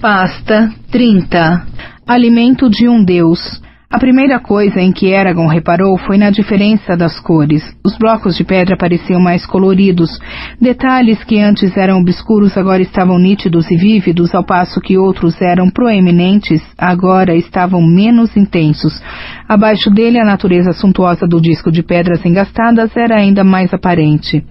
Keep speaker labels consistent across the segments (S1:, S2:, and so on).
S1: Pasta 30. Alimento de um Deus. A primeira coisa em que Eragon reparou foi na diferença das cores. Os blocos de pedra pareciam mais coloridos. Detalhes que antes eram obscuros agora estavam nítidos e vívidos, ao passo que outros eram proeminentes, agora estavam menos intensos. Abaixo dele, a natureza suntuosa do disco de pedras engastadas era ainda mais aparente.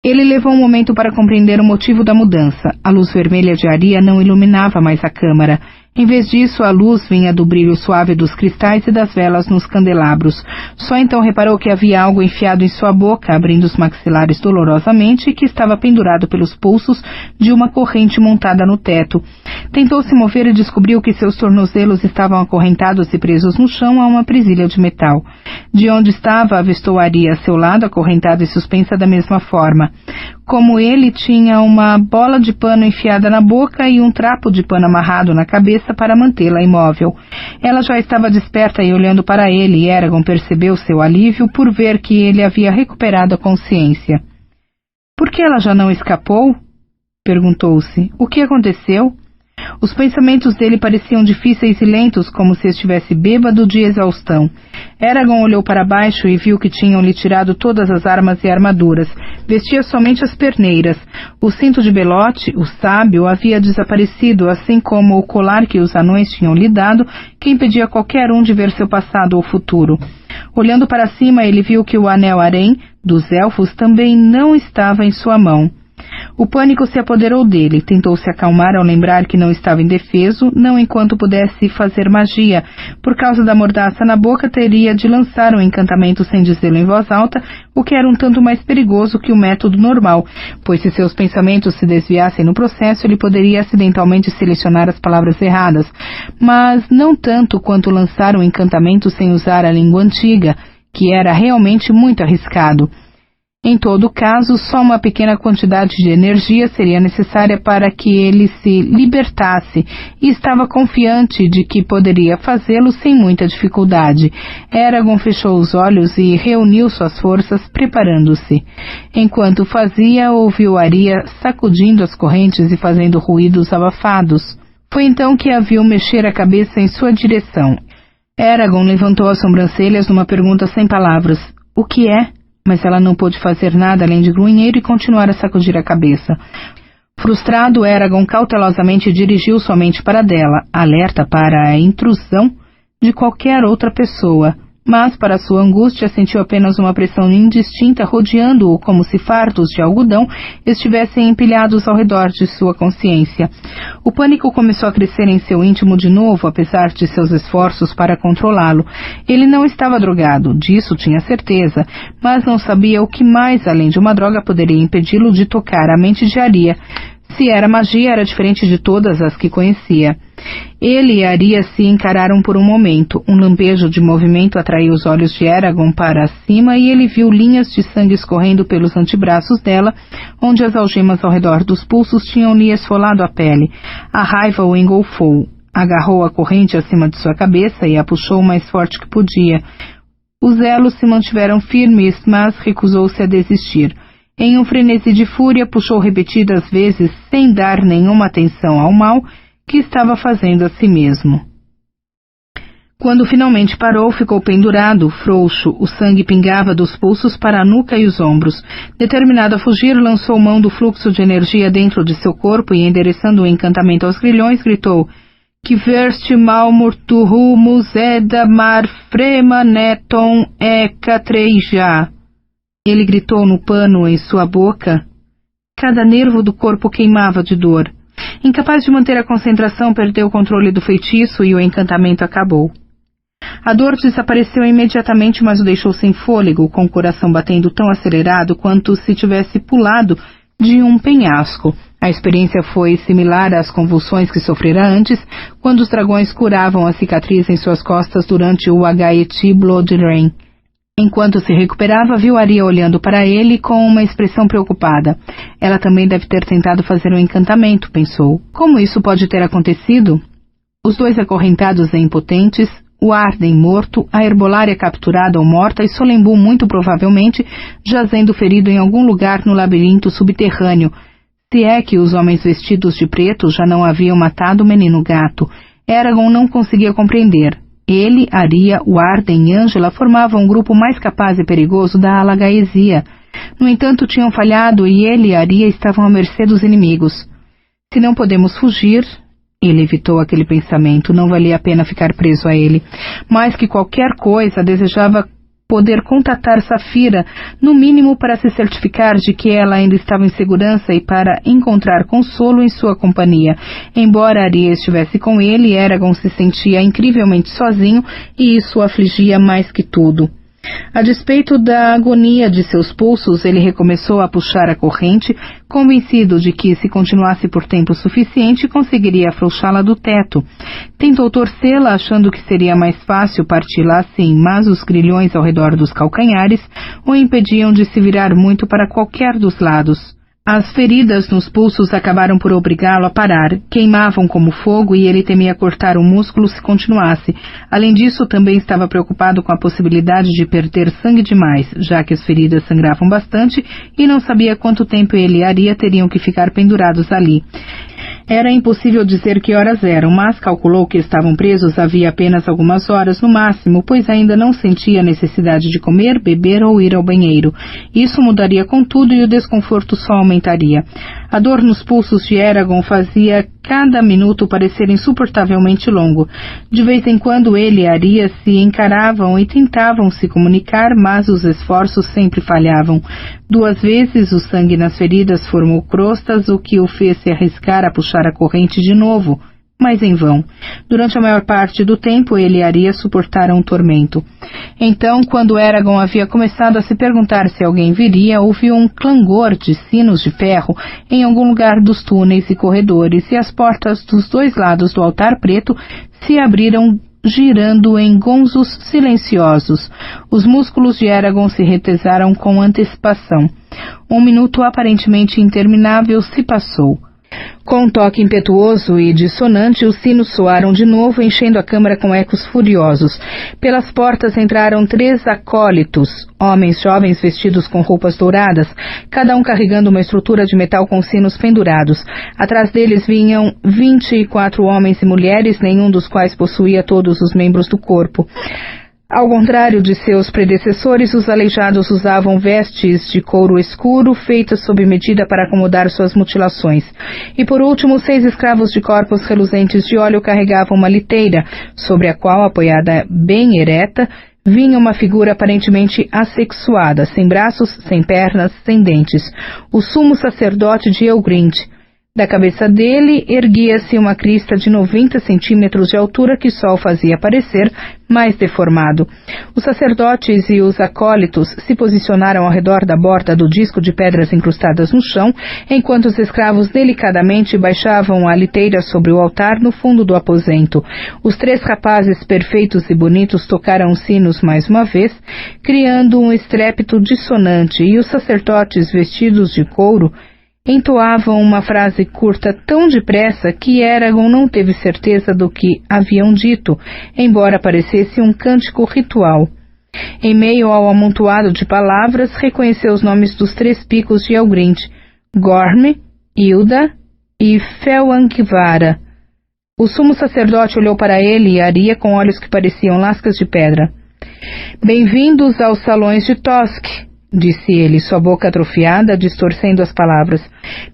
S1: Ele levou um momento para compreender o motivo da mudança. A luz vermelha de Aria não iluminava mais a câmara. Em vez disso, a luz vinha do brilho suave dos cristais e das velas nos candelabros. Só então reparou que havia algo enfiado em sua boca, abrindo os maxilares dolorosamente, e que estava pendurado pelos pulsos de uma corrente montada no teto. Tentou se mover e descobriu que seus tornozelos estavam acorrentados e presos no chão a uma presilha de metal. De onde estava, avistou Aria a seu lado, acorrentada e suspensa da mesma forma. Como ele, tinha uma bola de pano enfiada na boca e um trapo de pano amarrado na cabeça para mantê-la imóvel. Ela já estava desperta e olhando para ele, e Eragon percebeu seu alívio por ver que ele havia recuperado a consciência. — Por que ela já não escapou? Perguntou-se. O que aconteceu? Os pensamentos dele pareciam difíceis e lentos, como se estivesse bêbado de exaustão. Eragon olhou para baixo e viu que tinham-lhe tirado todas as armas e armaduras. Vestia somente as perneiras. O cinto de Belote, o sábio, havia desaparecido, assim como o colar que os anões tinham lhe dado, que impedia qualquer um de ver seu passado ou futuro. Olhando para cima, ele viu que o anel harém dos elfos também não estava em sua mão. O pânico se apoderou dele. Tentou se acalmar ao lembrar que não estava indefeso, não enquanto pudesse fazer magia. Por causa da mordaça na boca, teria de lançar um encantamento sem dizê-lo em voz alta, o que era um tanto mais perigoso que o método normal, pois se seus pensamentos se desviassem no processo, ele poderia acidentalmente selecionar as palavras erradas, mas não tanto quanto lançar um encantamento sem usar a língua antiga, que era realmente muito arriscado. Em todo caso, só uma pequena quantidade de energia seria necessária para que ele se libertasse, e estava confiante de que poderia fazê-lo sem muita dificuldade. Eragon fechou os olhos e reuniu suas forças, preparando-se. Enquanto fazia, ouviu Aria sacudindo as correntes e fazendo ruídos abafados. Foi então que a viu mexer a cabeça em sua direção. Eragon levantou as sobrancelhas numa pergunta sem palavras. — O que é? Mas ela não pôde fazer nada além de grunhir e continuar a sacudir a cabeça. Frustrado, Eragon cautelosamente dirigiu sua mente para dela, alerta para a intrusão de qualquer outra pessoa. Mas, para sua angústia, sentiu apenas uma pressão indistinta rodeando-o como se fardos de algodão estivessem empilhados ao redor de sua consciência. O pânico começou a crescer em seu íntimo de novo, apesar de seus esforços para controlá-lo. Ele não estava drogado, disso tinha certeza, mas não sabia o que mais, além de uma droga, poderia impedi-lo de tocar a mente de Aria. Se era magia, era diferente de todas as que conhecia. Ele e Aria se encararam por um momento. Um lampejo de movimento atraiu os olhos de Eragon para cima e ele viu linhas de sangue escorrendo pelos antebraços dela, onde as algemas ao redor dos pulsos tinham-lhe esfolado a pele. A raiva o engolfou. Agarrou a corrente acima de sua cabeça e a puxou o mais forte que podia. Os elos se mantiveram firmes, mas recusou-se a desistir. Em um frenesi de fúria, puxou repetidas vezes, sem dar nenhuma atenção ao mal que estava fazendo a si mesmo. Quando finalmente parou, ficou pendurado, frouxo. O sangue pingava dos pulsos para a nuca e os ombros. Determinado a fugir, lançou mão do fluxo de energia dentro de seu corpo e, endereçando o encantamento aos grilhões, gritou: Que verste malmurtuhu museda mar frema neton ecatreija. Ele gritou no pano em sua boca. Cada nervo do corpo queimava de dor. Incapaz de manter a concentração, perdeu o controle do feitiço e o encantamento acabou. A dor desapareceu imediatamente, mas o deixou sem fôlego, com o coração batendo tão acelerado quanto se tivesse pulado de um penhasco. A experiência foi similar às convulsões que sofrera antes, quando os dragões curavam a cicatriz em suas costas durante o Aghaeti Blood Rain. Enquanto se recuperava, viu Aria olhando para ele com uma expressão preocupada. Ela também deve ter tentado fazer um encantamento, pensou. Como isso pode ter acontecido? Os dois acorrentados e impotentes, o Arden morto, a herbolária capturada ou morta e Solembu muito provavelmente jazendo ferido em algum lugar no labirinto subterrâneo, Se é que os homens vestidos de preto já não haviam matado o menino gato, Eragon não conseguia compreender. Ele, Arya, Warden e Ângela formavam um grupo mais capaz e perigoso da ala Gaesia. No entanto, tinham falhado e ele e Arya estavam à mercê dos inimigos. Se não podemos fugir... Ele evitou aquele pensamento, não valia a pena ficar preso a ele. Mais que qualquer coisa, desejava poder contatar Saphira, no mínimo para se certificar de que ela ainda estava em segurança e para encontrar consolo em sua companhia. Embora Arya estivesse com ele, Eragon se sentia incrivelmente sozinho e isso o afligia mais que tudo. A despeito da agonia de seus pulsos, ele recomeçou a puxar a corrente, convencido de que, se continuasse por tempo suficiente, conseguiria afrouxá-la do teto. Tentou torcê-la, achando que seria mais fácil parti-la assim, mas os grilhões ao redor dos calcanhares o impediam de se virar muito para qualquer dos lados. As feridas nos pulsos acabaram por obrigá-lo a parar, queimavam como fogo e ele temia cortar o músculo se continuasse. Além disso, também estava preocupado com a possibilidade de perder sangue demais, já que as feridas sangravam bastante e não sabia quanto tempo ele e Arya teriam que ficar pendurados ali. Era impossível dizer que horas eram, mas calculou que estavam presos havia apenas algumas horas no máximo, pois ainda não sentia a necessidade de comer, beber ou ir ao banheiro. Isso mudaria com tudo e o desconforto só aumentaria. A dor nos pulsos de Eragon fazia cada minuto parecer insuportavelmente longo. De vez em quando ele e Arya se encaravam e tentavam se comunicar, mas os esforços sempre falhavam. 2 vezes o sangue nas feridas formou crostas, o que o fez se arriscar a puxar a corrente de novo, mas em vão. Durante a maior parte do tempo, ele e Arya suportaram o tormento. Então, quando Eragon havia começado a se perguntar se alguém viria, ouviu um clangor de sinos de ferro em algum lugar dos túneis e corredores, e as portas dos 2 lados do altar preto se abriram, girando em gonzos silenciosos. Os músculos de Eragon se retesaram com antecipação. Um minuto aparentemente interminável se passou. Com um toque impetuoso e dissonante, os sinos soaram de novo, enchendo a câmara com ecos furiosos. Pelas portas entraram 3 acólitos, homens jovens vestidos com roupas douradas, cada um carregando uma estrutura de metal com sinos pendurados. Atrás deles vinham 24 homens e mulheres, nenhum dos quais possuía todos os membros do corpo. Ao contrário de seus predecessores, os aleijados usavam vestes de couro escuro, feitas sob medida para acomodar suas mutilações. E por último, 6 escravos de corpos reluzentes de óleo carregavam uma liteira, sobre a qual, apoiada bem ereta, vinha uma figura aparentemente assexuada, sem braços, sem pernas, sem dentes. O sumo sacerdote de Elgrind. Da cabeça dele erguia-se uma crista de 90 centímetros de altura que só o fazia parecer mais deformado. Os sacerdotes e os acólitos se posicionaram ao redor da borda do disco de pedras incrustadas no chão, enquanto os escravos delicadamente baixavam a liteira sobre o altar no fundo do aposento. Os 3 rapazes perfeitos e bonitos tocaram os sinos mais uma vez, criando um estrépito dissonante, e os sacerdotes vestidos de couro entoavam uma frase curta tão depressa que Eragon não teve certeza do que haviam dito, embora parecesse um cântico ritual. Em meio ao amontoado de palavras, reconheceu os nomes dos 3 picos de Elgrind, Gorm, Hilda e Felangvara. O sumo sacerdote olhou para ele e Arya com olhos que pareciam lascas de pedra. Bem-vindos aos salões de Tosk, disse ele, sua boca atrofiada, distorcendo as palavras.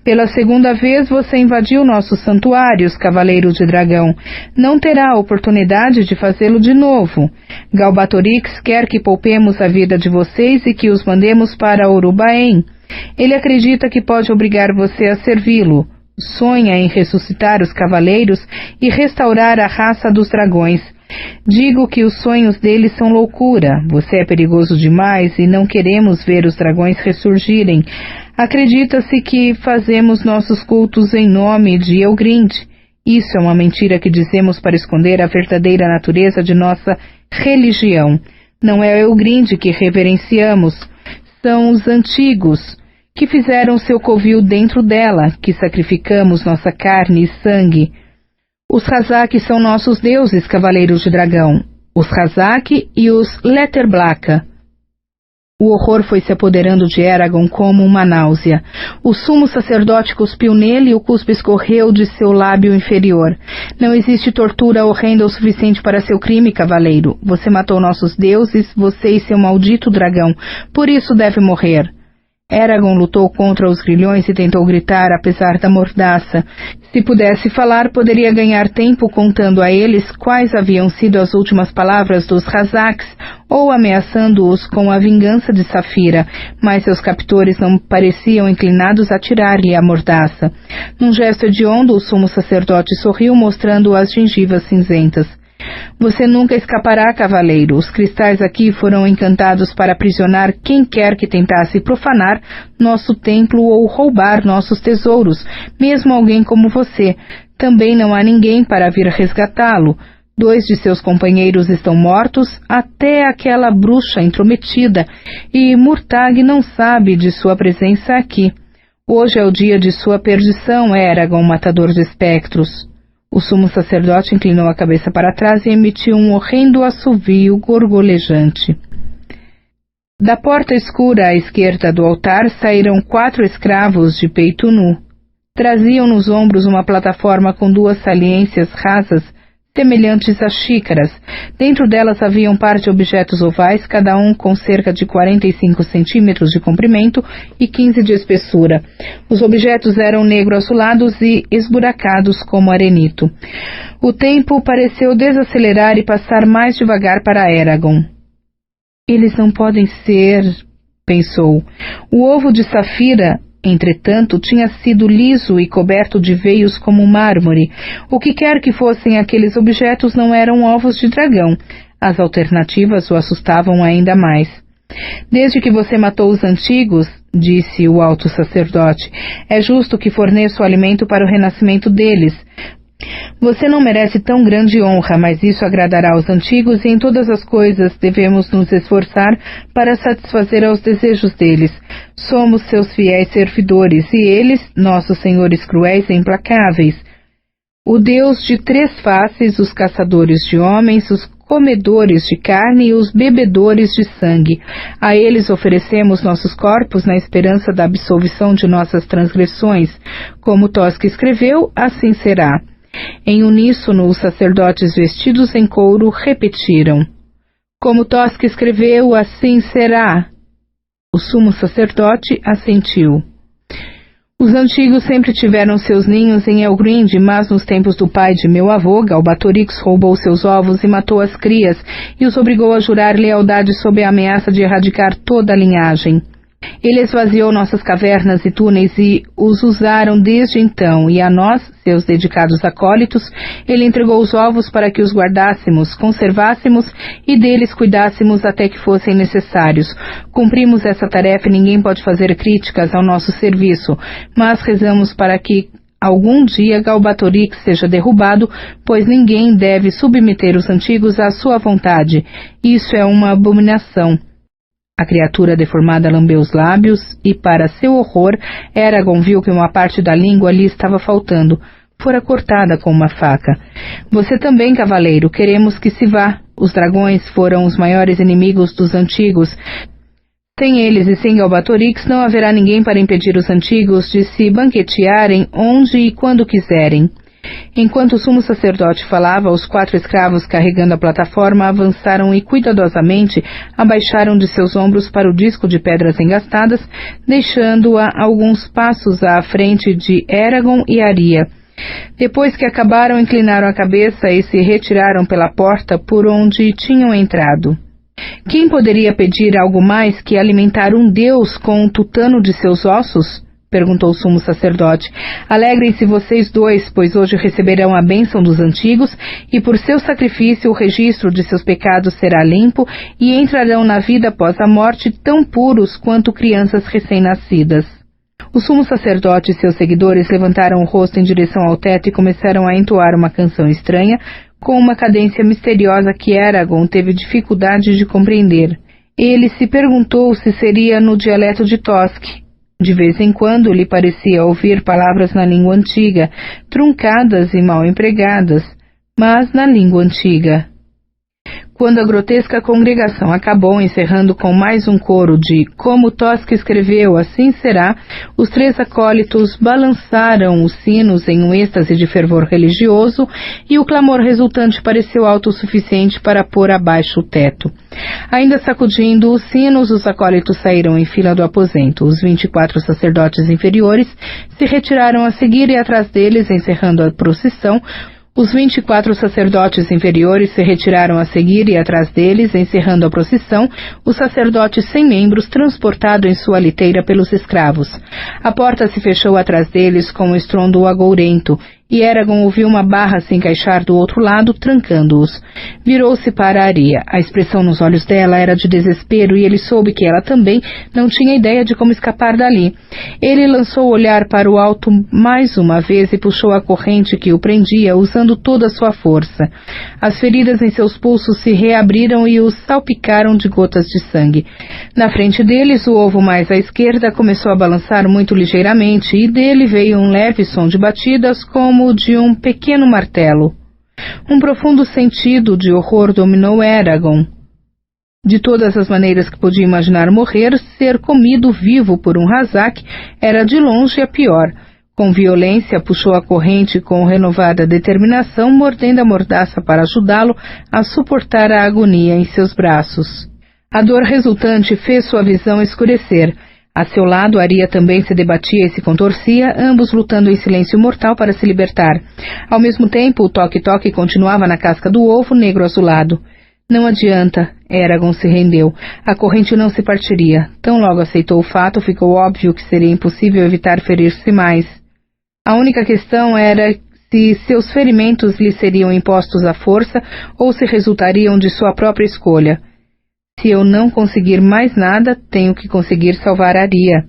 S1: Pela 2ª vez você invadiu nossos santuários, cavaleiro de dragão. Não terá a oportunidade de fazê-lo de novo. Galbatorix quer que poupemos a vida de vocês e que os mandemos para Orubaen. Ele acredita que pode obrigar você a servi-lo. Sonha em ressuscitar os cavaleiros e restaurar a raça dos dragões. Digo que os sonhos deles são loucura. Você é perigoso demais e não queremos ver os dragões ressurgirem. Acredita-se que fazemos nossos cultos em nome de Elgrind. Isso é uma mentira que dizemos para esconder a verdadeira natureza de nossa religião. Não é Elgrind que reverenciamos. São os antigos, que fizeram seu covil dentro dela, que sacrificamos nossa carne e sangue. Os Khazak são nossos deuses, cavaleiros de dragão. Os Khazak e os Letterblaka. O horror foi se apoderando de Eragon como uma náusea. O sumo sacerdote cuspiu nele e o cuspe escorreu de seu lábio inferior. Não existe tortura horrenda o suficiente para seu crime, cavaleiro. Você matou nossos deuses, você e seu maldito dragão. Por isso deve morrer. Eragon lutou contra os grilhões e tentou gritar, apesar da mordaça. Se pudesse falar, poderia ganhar tempo contando a eles quais haviam sido as últimas palavras dos Razaks, ou ameaçando-os com a vingança de Saphira, mas seus captores não pareciam inclinados a tirar-lhe a mordaça. Num gesto hediondo, o sumo sacerdote sorriu, mostrando as gengivas cinzentas. Você nunca escapará, cavaleiro. Os cristais aqui foram encantados para aprisionar quem quer que tentasse profanar nosso templo ou roubar nossos tesouros, mesmo alguém como você. Também não há ninguém para vir resgatá-lo. 2 de seus companheiros estão mortos, até aquela bruxa intrometida, e Murtag não sabe de sua presença aqui. Hoje é o dia de sua perdição, Eragon, matador de espectros. O sumo sacerdote inclinou a cabeça para trás e emitiu um horrendo assovio gorgolejante. Da porta escura à esquerda do altar saíram 4 escravos de peito nu. Traziam nos ombros uma plataforma com 2 saliências rasas, semelhantes a xícaras. Dentro delas havia um par de objetos ovais, cada um com cerca de 45 centímetros de comprimento e 15 de espessura. Os objetos eram negro-azulados e esburacados como arenito. O tempo pareceu desacelerar e passar mais devagar para Eragon. Eles não podem ser, pensou. O ovo de Saphira, entretanto, tinha sido liso e coberto de veios como mármore. O que quer que fossem aqueles objetos não eram ovos de dragão. As alternativas o assustavam ainda mais. Desde que você matou os antigos, disse o alto sacerdote, é justo que forneça o alimento para o renascimento deles. Você não merece tão grande honra, mas isso agradará aos antigos e em todas as coisas devemos nos esforçar para satisfazer aos desejos deles. Somos seus fiéis servidores e eles, nossos senhores cruéis e implacáveis. O Deus de 3 faces, os caçadores de homens, os comedores de carne e os bebedores de sangue. A eles oferecemos nossos corpos na esperança da absolvição de nossas transgressões. Como Tosk escreveu, assim será. Em uníssono, os sacerdotes vestidos em couro repetiram. Como Tosk escreveu, assim será. O sumo sacerdote assentiu. Os antigos sempre tiveram seus ninhos em Elgrind, mas nos tempos do pai de meu avô, Galbatorix roubou seus ovos e matou as crias, e os obrigou a jurar lealdade sob a ameaça de erradicar toda a linhagem. Ele esvaziou nossas cavernas e túneis e os usaram desde então, e a nós, seus dedicados acólitos, ele entregou os ovos para que os guardássemos, conservássemos e deles cuidássemos até que fossem necessários. Cumprimos essa tarefa e ninguém pode fazer críticas ao nosso serviço, mas rezamos para que algum dia Galbatorix seja derrubado, pois ninguém deve submeter os antigos à sua vontade. Isso é uma abominação. A criatura deformada lambeu os lábios e, para seu horror, Eragon viu que uma parte da língua lhe estava faltando. Fora cortada com uma faca. Você também, cavaleiro, queremos que se vá. Os dragões foram os maiores inimigos dos antigos. Sem eles e sem Galbatorix não haverá ninguém para impedir os antigos de se banquetearem onde e quando quiserem. Enquanto o sumo sacerdote falava, os 4 escravos carregando a plataforma avançaram e cuidadosamente abaixaram de seus ombros para o disco de pedras engastadas, deixando-a alguns passos à frente de Eragon e Arya. Depois que acabaram, inclinaram a cabeça e se retiraram pela porta por onde tinham entrado. Quem poderia pedir algo mais que alimentar um deus com um tutano de seus ossos? Perguntou o sumo sacerdote. Alegrem-se vocês 2, pois hoje receberão a bênção dos antigos, e por seu sacrifício o registro de seus pecados será limpo, e entrarão na vida após a morte tão puros quanto crianças recém-nascidas. O sumo sacerdote e seus seguidores levantaram o rosto em direção ao teto e começaram a entoar uma canção estranha, com uma cadência misteriosa que Eragon teve dificuldade de compreender. Ele se perguntou se seria no dialeto de Tosk. De vez em quando lhe parecia ouvir palavras na língua antiga, truncadas e mal empregadas, mas na língua antiga. Quando a grotesca congregação acabou, encerrando com mais um coro de "Como Tosca escreveu, assim será", os 3 acólitos balançaram os sinos em um êxtase de fervor religioso e o clamor resultante pareceu alto o suficiente para pôr abaixo o teto. Ainda sacudindo os sinos, os acólitos saíram em fila do aposento. Os 24 sacerdotes inferiores se retiraram a seguir e atrás deles, encerrando a procissão, os 24 sacerdotes inferiores se retiraram a seguir e atrás deles, encerrando a procissão, o sacerdote sem membros transportado em sua liteira pelos escravos. A porta se fechou atrás deles com um estrondo agourento, e Eragon ouviu uma barra se encaixar do outro lado, trancando-os. Virou-se para Aria. A expressão nos olhos dela era de desespero e ele soube que ela também não tinha ideia de como escapar dali. Ele lançou o olhar para o alto mais uma vez e puxou a corrente que o prendia, usando toda a sua força. As feridas em seus pulsos se reabriram e os salpicaram de gotas de sangue. Na frente deles, o ovo mais à esquerda começou a balançar muito ligeiramente e dele veio um leve som de batidas como de um pequeno martelo. Um profundo sentido de horror dominou Eragon. De todas as maneiras que podia imaginar morrer, ser comido vivo por um Razak era de longe a pior. Com violência, puxou a corrente com renovada determinação, mordendo a mordaça para ajudá-lo a suportar a agonia em seus braços. A dor resultante fez sua visão escurecer. A seu lado, Aria também se debatia e se contorcia, ambos lutando em silêncio mortal para se libertar. Ao mesmo tempo, o toque-toque continuava na casca do ovo negro azulado. Não adianta, Eragon se rendeu. A corrente não se partiria. Tão logo aceitou o fato, ficou óbvio que seria impossível evitar ferir-se mais. A única questão era se seus ferimentos lhe seriam impostos à força ou se resultariam de sua própria escolha. Se eu não conseguir mais nada, tenho que conseguir salvar Aria.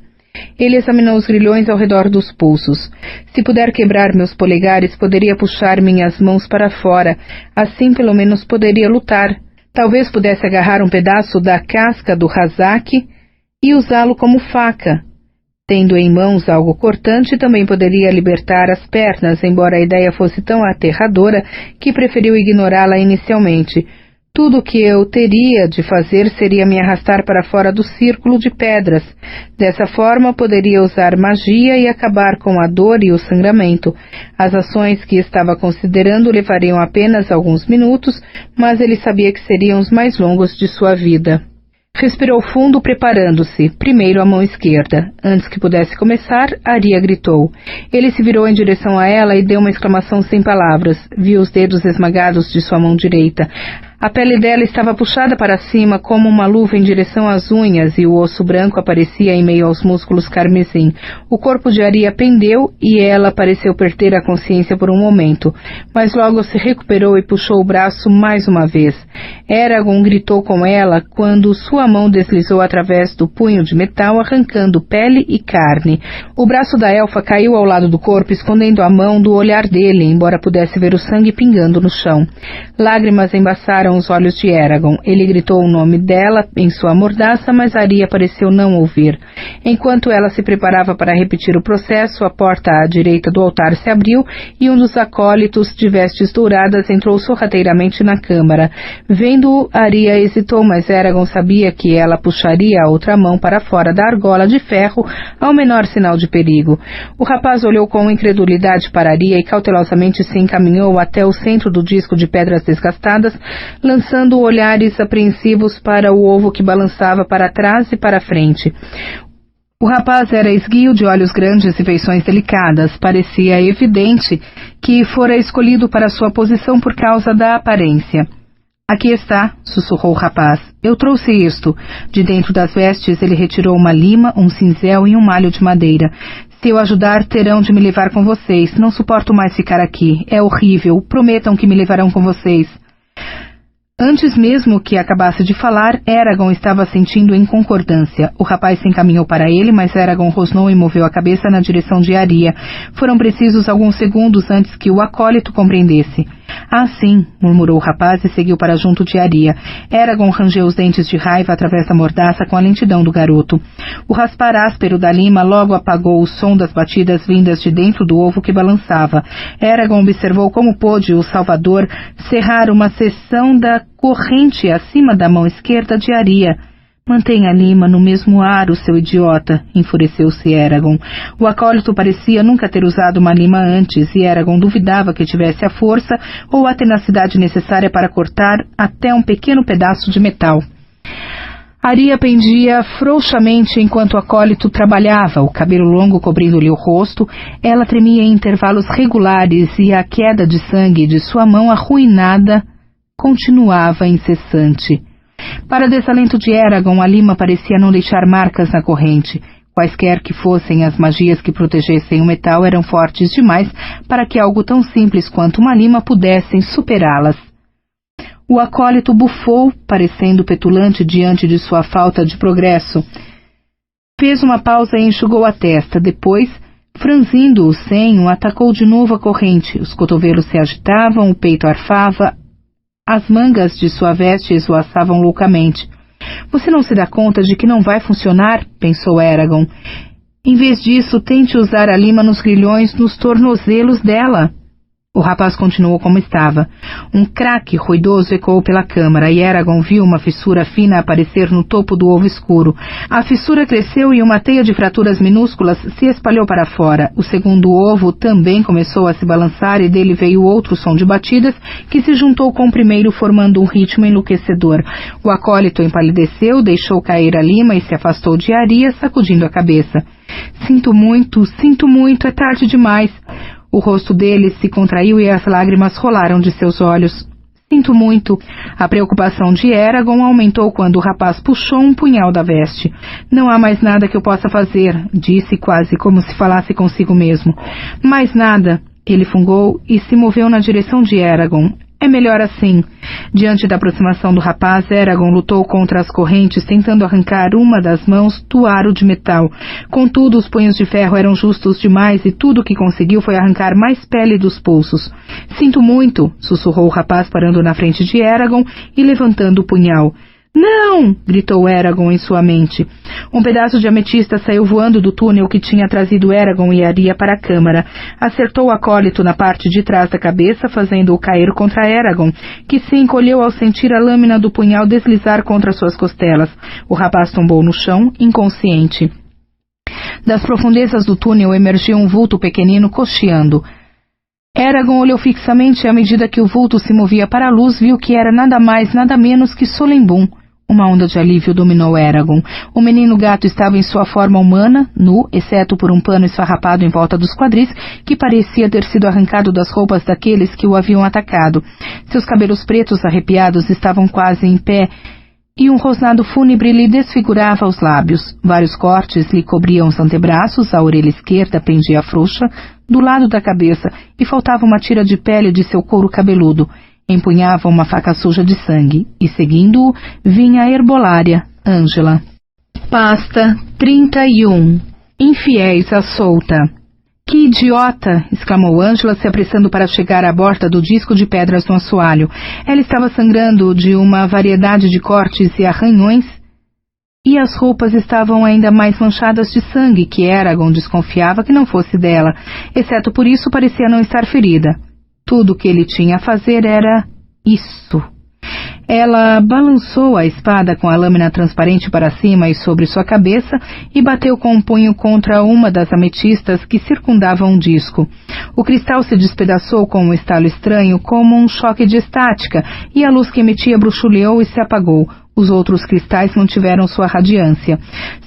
S1: Ele examinou os grilhões ao redor dos pulsos. Se puder quebrar meus polegares, poderia puxar minhas mãos para fora. Assim, pelo menos, poderia lutar. Talvez pudesse agarrar um pedaço da casca do Razak e usá-lo como faca. Tendo em mãos algo cortante, também poderia libertar as pernas, embora a ideia fosse tão aterradora que preferiu ignorá-la inicialmente. Tudo o que eu teria de fazer seria me arrastar para fora do círculo de pedras. Dessa forma, poderia usar magia e acabar com a dor e o sangramento. As ações que estava considerando levariam apenas alguns minutos, mas ele sabia que seriam os mais longos de sua vida. Respirou fundo, preparando-se. Primeiro a mão esquerda. Antes que pudesse começar, Aria gritou. Ele se virou em direção a ela e deu uma exclamação sem palavras. Viu os dedos esmagados de sua mão direita. A pele dela estava puxada para cima como uma luva em direção às unhas e o osso branco aparecia em meio aos músculos carmesim. O corpo de Aria pendeu e ela pareceu perder a consciência por um momento, mas logo se recuperou e puxou o braço mais uma vez. Eragon gritou com ela quando sua mão deslizou através do punho de metal, arrancando pele e carne. O braço da elfa caiu ao lado do corpo, escondendo a mão do olhar dele, embora pudesse ver o sangue pingando no chão. Lágrimas embaçaram os olhos de Eragon. Ele gritou o nome dela em sua mordaça, mas Aria pareceu não ouvir. Enquanto ela se preparava para repetir o processo, a porta à direita do altar se abriu e um dos acólitos de vestes douradas entrou sorrateiramente na câmara. Vendo-o, Aria hesitou, mas Eragon sabia que ela puxaria a outra mão para fora da argola de ferro ao menor sinal de perigo. O rapaz olhou com incredulidade para Aria e cautelosamente se encaminhou até o centro do disco de pedras desgastadas, lançando olhares apreensivos para o ovo que balançava para trás e para frente. O rapaz era esguio, de olhos grandes e feições delicadas. Parecia evidente que fora escolhido para sua posição por causa da aparência. Aqui está, sussurrou o rapaz. Eu trouxe isto. De dentro das vestes ele retirou uma lima, um cinzel e um malho de madeira. Se eu ajudar, terão de me levar com vocês. Não suporto mais ficar aqui. É horrível. Prometam que me levarão com vocês. Antes mesmo que acabasse de falar, Eragon estava sentindo em concordância. O rapaz se encaminhou para ele, mas Eragon rosnou e moveu a cabeça na direção de Aria. Foram precisos alguns segundos antes que o acólito compreendesse. Ah, sim, murmurou o rapaz e seguiu para junto de Aria. Eragon rangeu os dentes de raiva através da mordaça com a lentidão do garoto. O raspar áspero da lima logo apagou o som das batidas vindas de dentro do ovo que balançava. Eragon observou como pôde o salvador cerrar uma seção da corrente acima da mão esquerda de Aria. Mantenha a lima no mesmo aro, seu idiota, enfureceu-se Eragon. O acólito parecia nunca ter usado uma lima antes, e Eragon duvidava que tivesse a força ou a tenacidade necessária para cortar até um pequeno pedaço de metal. Aria pendia frouxamente enquanto o acólito trabalhava, o cabelo longo cobrindo-lhe o rosto. Ela tremia em intervalos regulares e a queda de sangue de sua mão arruinada continuava incessante. Para desalento de Eragon, a lima parecia não deixar marcas na corrente. Quaisquer que fossem as magias que protegessem o metal eram fortes demais para que algo tão simples quanto uma lima pudessem superá-las. O acólito bufou, parecendo petulante diante de sua falta de progresso. Fez uma pausa e enxugou a testa. Depois, franzindo o senho, atacou de novo a corrente. Os cotovelos se agitavam, o peito arfava, as mangas de sua veste esvoaçavam loucamente. Você não se dá conta de que não vai funcionar? Pensou Eragon. Em vez disso, tente usar a lima nos grilhões nos tornozelos dela. O rapaz continuou como estava. Um craque ruidoso ecoou pela câmara e Eragon viu uma fissura fina aparecer no topo do ovo escuro. A fissura cresceu e uma teia de fraturas minúsculas se espalhou para fora. O segundo ovo também começou a se balançar e dele veio outro som de batidas que se juntou com o primeiro formando um ritmo enlouquecedor. O acólito empalideceu, deixou cair a lima e se afastou de Aria, sacudindo a cabeça. Sinto muito, é tarde demais. O rosto dele se contraiu e as lágrimas rolaram de seus olhos. Sinto muito. A preocupação de Eragon aumentou quando o rapaz puxou um punhal da veste. Não há mais nada que eu possa fazer, disse quase como se falasse consigo mesmo. Mais nada. Ele fungou e se moveu na direção de Eragon. É melhor assim. Diante da aproximação do rapaz, Eragon lutou contra as correntes, tentando arrancar uma das mãos do aro de metal. Contudo, os punhos de ferro eram justos demais e tudo o que conseguiu foi arrancar mais pele dos pulsos. Sinto muito, sussurrou o rapaz parando na frente de Eragon e levantando o punhal. Não! Gritou Eragon em sua mente. Um pedaço de ametista saiu voando do túnel que tinha trazido Eragon e Aria para a câmara. Acertou o acólito na parte de trás da cabeça, fazendo-o cair contra Eragon, que se encolheu ao sentir a lâmina do punhal deslizar contra suas costelas. O rapaz tombou no chão, inconsciente. Das profundezas do túnel emergiu um vulto pequenino cocheando. Eragon olhou fixamente e à medida que o vulto se movia para a luz, viu que era nada mais, nada menos que Solembum. Uma onda de alívio dominou Eragon. O menino gato estava em sua forma humana, nu, exceto por um pano esfarrapado em volta dos quadris, que parecia ter sido arrancado das roupas daqueles que o haviam atacado. Seus cabelos pretos arrepiados estavam quase em pé, e um rosnado fúnebre lhe desfigurava os lábios. Vários cortes lhe cobriam os antebraços, a orelha esquerda pendia frouxa do lado da cabeça, e faltava uma tira de pele de seu couro cabeludo. Empunhava uma faca suja de sangue, e seguindo-o vinha a herbolária, Ângela. Pasta 31. Infiéis à solta. Que idiota! Exclamou Ângela, se apressando para chegar à borda do disco de pedras no assoalho. Ela estava sangrando de uma variedade de cortes e arranhões, e as roupas estavam ainda mais manchadas de sangue, que Eragon desconfiava que não fosse dela. Exceto por isso, parecia não estar ferida. Tudo o que ele tinha a fazer era isso. Ela balançou a espada com a lâmina transparente para cima e sobre sua cabeça e bateu com um punho contra uma das ametistas que circundavam o disco. O cristal se despedaçou com um estalo estranho, como um choque de estática, e a luz que emitia bruxuleou e se apagou. Os outros cristais mantiveram sua radiância.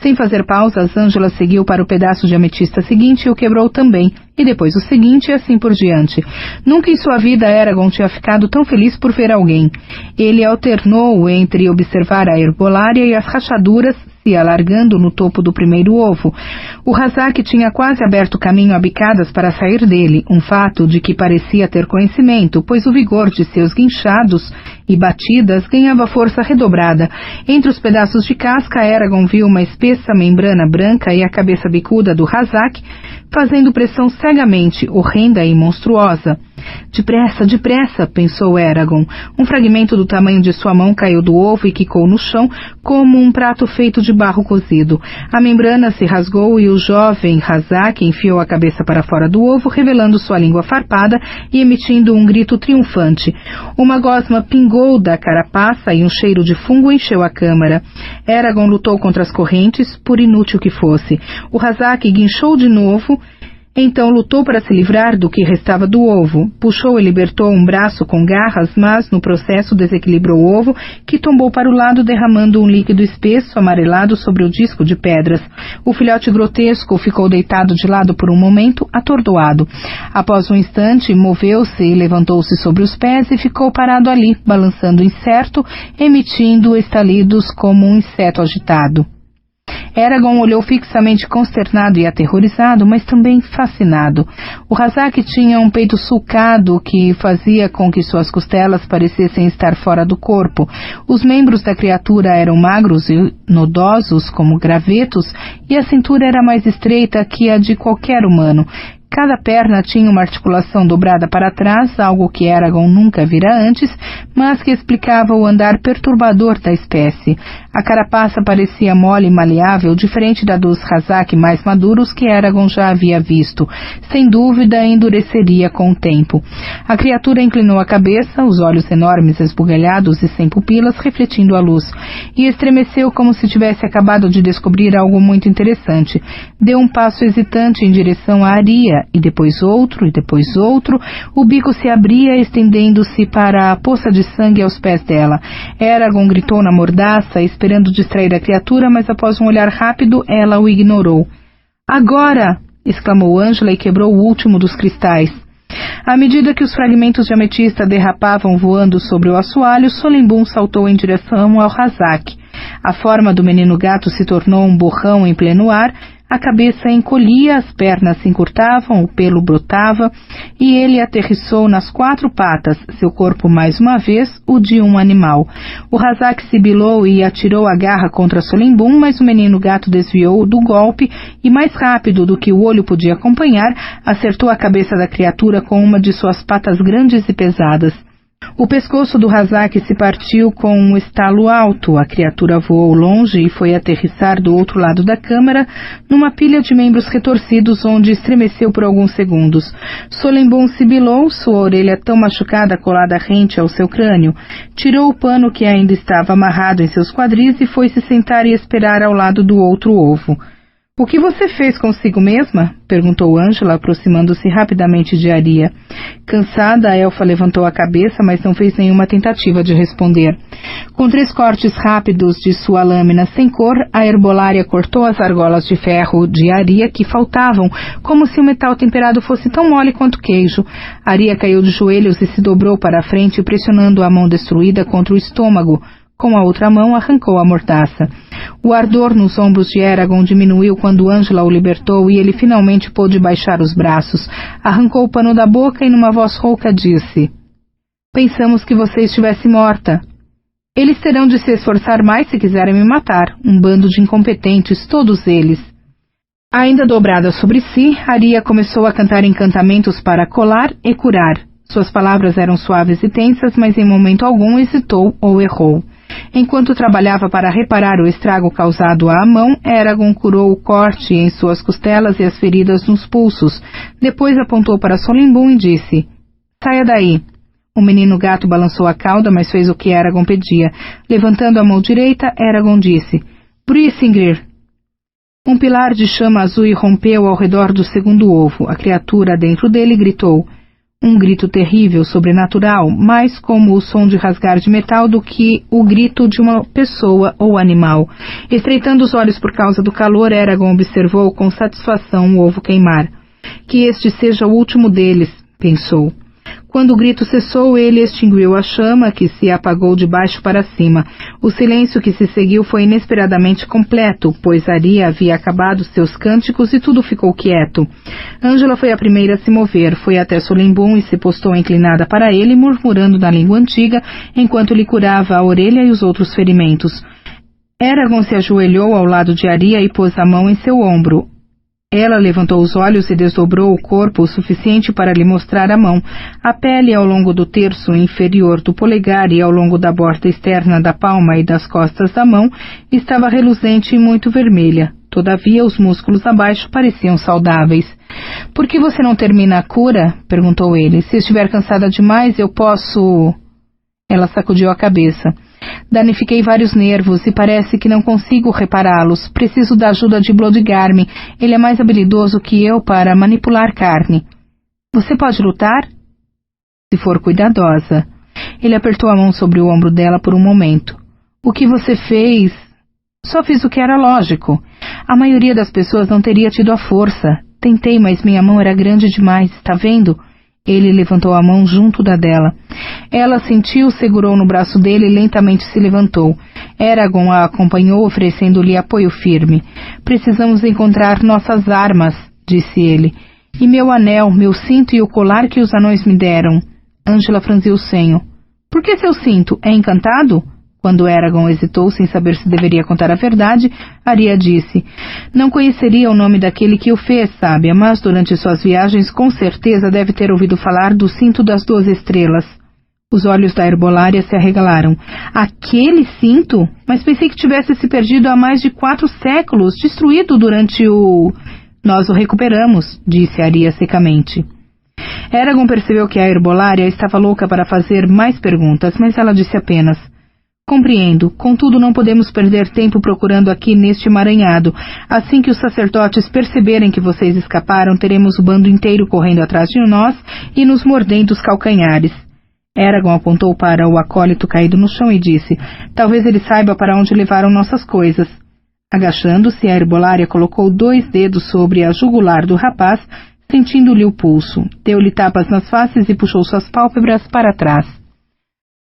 S1: Sem fazer pausas, Ângela seguiu para o pedaço de ametista seguinte e o quebrou também, e depois o seguinte e assim por diante. Nunca em sua vida Eragon tinha ficado tão feliz por ver alguém. Ele alternou entre observar a herbolária e as rachaduras se alargando no topo do primeiro ovo. O Razak tinha quase aberto caminho a bicadas para sair dele, um fato de que parecia ter conhecimento, pois o vigor de seus guinchados e batidas ganhava força redobrada. Entre os pedaços de casca, Eragon viu uma espessa membrana branca e a cabeça bicuda do Razak, fazendo pressão cegamente, horrenda e monstruosa. Depressa, depressa, pensou Eragon. Um fragmento do tamanho de sua mão caiu do ovo e quicou no chão como um prato feito de barro cozido. A membrana se rasgou e o jovem Hazak enfiou a cabeça para fora do ovo, revelando sua língua farpada e emitindo um grito triunfante. Uma gosma pingou da carapaça e um cheiro de fungo encheu a câmara. Eragon lutou contra as correntes, por inútil que fosse. O Hazak guinchou de novo, então lutou para se livrar do que restava do ovo. Puxou e libertou um braço com garras, mas no processo desequilibrou o ovo, que tombou para o lado, derramando um líquido espesso amarelado sobre o disco de pedras. O filhote grotesco ficou deitado de lado por um momento, atordoado. Após um instante, moveu-se e levantou-se sobre os pés e ficou parado ali, balançando incerto, emitindo estalidos como um inseto agitado. Eragon olhou fixamente, consternado e aterrorizado, mas também fascinado. O Hazak tinha um peito sulcado que fazia com que suas costelas parecessem estar fora do corpo. Os membros da criatura eram magros e nodosos como gravetos, e a cintura era mais estreita que a de qualquer humano. Cada perna tinha uma articulação dobrada para trás, algo que Eragon nunca vira antes, mas que explicava o andar perturbador da espécie. A carapaça parecia mole e maleável, diferente da dos Hazak mais maduros que Eragon já havia visto. Sem dúvida, endureceria com o tempo. A criatura inclinou a cabeça, os olhos enormes, esbugalhados e sem pupilas, refletindo a luz, e estremeceu como se tivesse acabado de descobrir algo muito interessante. Deu um passo hesitante em direção à Aria, e depois outro, e depois outro. O bico se abria, estendendo-se para a poça de sangue aos pés dela. Eragon gritou na mordaça, esperando distrair a criatura, mas após um olhar rápido, ela o ignorou. "Agora!" exclamou Ângela e quebrou o último dos cristais. À medida que os fragmentos de ametista derrapavam voando sobre o assoalho, Solembum saltou em direção ao Hazak. A forma do menino gato se tornou um borrão em pleno ar. A cabeça encolhia, as pernas se encurtavam, o pelo brotava, e ele aterrissou nas 4 patas, seu corpo mais uma vez o de um animal. O Hazak sibilou e atirou a garra contra Solembum, mas o menino gato desviou do golpe e, mais rápido do que o olho podia acompanhar, acertou a cabeça da criatura com uma de suas patas grandes e pesadas. O pescoço do Hazak se partiu com um estalo alto. A criatura voou longe e foi aterrissar do outro lado da câmara, numa pilha de membros retorcidos, onde estremeceu por alguns segundos. Solembum sibilou, sua orelha tão machucada colada rente ao seu crânio. Tirou o pano que ainda estava amarrado em seus quadris e foi se sentar e esperar ao lado do outro ovo. "O que você fez consigo mesma?" perguntou Ângela, aproximando-se rapidamente de Aria. Cansada, a elfa levantou a cabeça, mas não fez nenhuma tentativa de responder. Com 3 cortes rápidos de sua lâmina sem cor, a herbolária cortou as argolas de ferro de Aria que faltavam, como se o metal temperado fosse tão mole quanto queijo. Aria caiu de joelhos e se dobrou para a frente, pressionando a mão destruída contra o estômago. Com a outra mão, arrancou a mordaça. O ardor nos ombros de Eragon diminuiu quando Ângela o libertou e ele finalmente pôde baixar os braços. Arrancou o pano da boca e numa voz rouca disse: "Pensamos que você estivesse morta. Eles terão de se esforçar mais se quiserem me matar. Um bando de incompetentes, todos eles." Ainda dobrada sobre si, Aria começou a cantar encantamentos para colar e curar. Suas palavras eram suaves e tensas, mas em momento algum hesitou ou errou. Enquanto trabalhava para reparar o estrago causado à mão, Eragon curou o corte em suas costelas e as feridas nos pulsos. Depois apontou para Solembum e disse: "Saia daí." O menino gato balançou a cauda, mas fez o que Eragon pedia. Levantando a mão direita, Eragon disse: "Brisingr." Um pilar de chama azul irrompeu ao redor do segundo ovo. A criatura dentro dele gritou. Um grito terrível, sobrenatural, mais como o som de rasgar de metal do que o grito de uma pessoa ou animal. Estreitando os olhos por causa do calor, Eragon observou com satisfação o ovo queimar. "Que este seja o último deles", pensou. Quando o grito cessou, ele extinguiu a chama, que se apagou de baixo para cima. O silêncio que se seguiu foi inesperadamente completo, pois Aria havia acabado seus cânticos e tudo ficou quieto. Ângela foi a primeira a se mover, foi até Solembum e se postou inclinada para ele, murmurando na língua antiga, enquanto lhe curava a orelha e os outros ferimentos. Eragon se ajoelhou ao lado de Aria e pôs a mão em seu ombro. Ela levantou os olhos e desdobrou o corpo o suficiente para lhe mostrar a mão. A pele ao longo do terço inferior do polegar e ao longo da borda externa da palma e das costas da mão estava reluzente e muito vermelha. Todavia, os músculos abaixo pareciam saudáveis. — Por que você não termina a cura? — perguntou ele. — Se estiver cansada demais, eu posso... Ela sacudiu a cabeça. — Danifiquei vários nervos e parece que não consigo repará-los. Preciso da ajuda de Bloodgarm. Ele é mais habilidoso que eu para manipular carne. — Você pode lutar? — Se for cuidadosa. Ele apertou a mão sobre o ombro dela por um momento. — O que você fez? — Só fiz o que era lógico. A maioria das pessoas não teria tido a força. Tentei, mas minha mão era grande demais, está vendo? Ele levantou a mão junto da dela. Ela sentiu, segurou no braço dele e lentamente se levantou. Eragon a acompanhou, oferecendo-lhe apoio firme. — Precisamos encontrar nossas armas, disse ele. — E meu anel, meu cinto e o colar que os anões me deram. Ângela franziu o senho. — Por que seu cinto? É encantado? Quando Eragon hesitou, sem saber se deveria contar a verdade, Arya disse: — Não conheceria o nome daquele que o fez, sábia, mas durante suas viagens com certeza deve ter ouvido falar do cinto das 12 estrelas. Os olhos da herbolária se arregalaram. — Aquele cinto? Mas pensei que tivesse se perdido há mais de 4 séculos, destruído durante o... — Nós o recuperamos, disse Arya secamente. Eragon percebeu que a herbolária estava louca para fazer mais perguntas, mas ela disse apenas: — Compreendo. Contudo, não podemos perder tempo procurando aqui neste emaranhado. Assim que os sacerdotes perceberem que vocês escaparam, teremos o bando inteiro correndo atrás de nós e nos mordendo os calcanhares. Eragon apontou para o acólito caído no chão e disse: — Talvez ele saiba para onde levaram nossas coisas. Agachando-se, a herbolária colocou 2 dedos sobre a jugular do rapaz, sentindo-lhe o pulso. Deu-lhe tapas nas faces e puxou suas pálpebras para trás.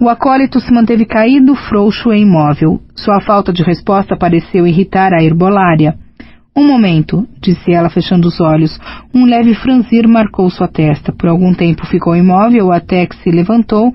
S1: O acólito se manteve caído, frouxo e imóvel. Sua falta de resposta pareceu irritar a herbolária. — Um momento, disse ela fechando os olhos. Um leve franzir marcou sua testa. Por algum tempo ficou imóvel até que se levantou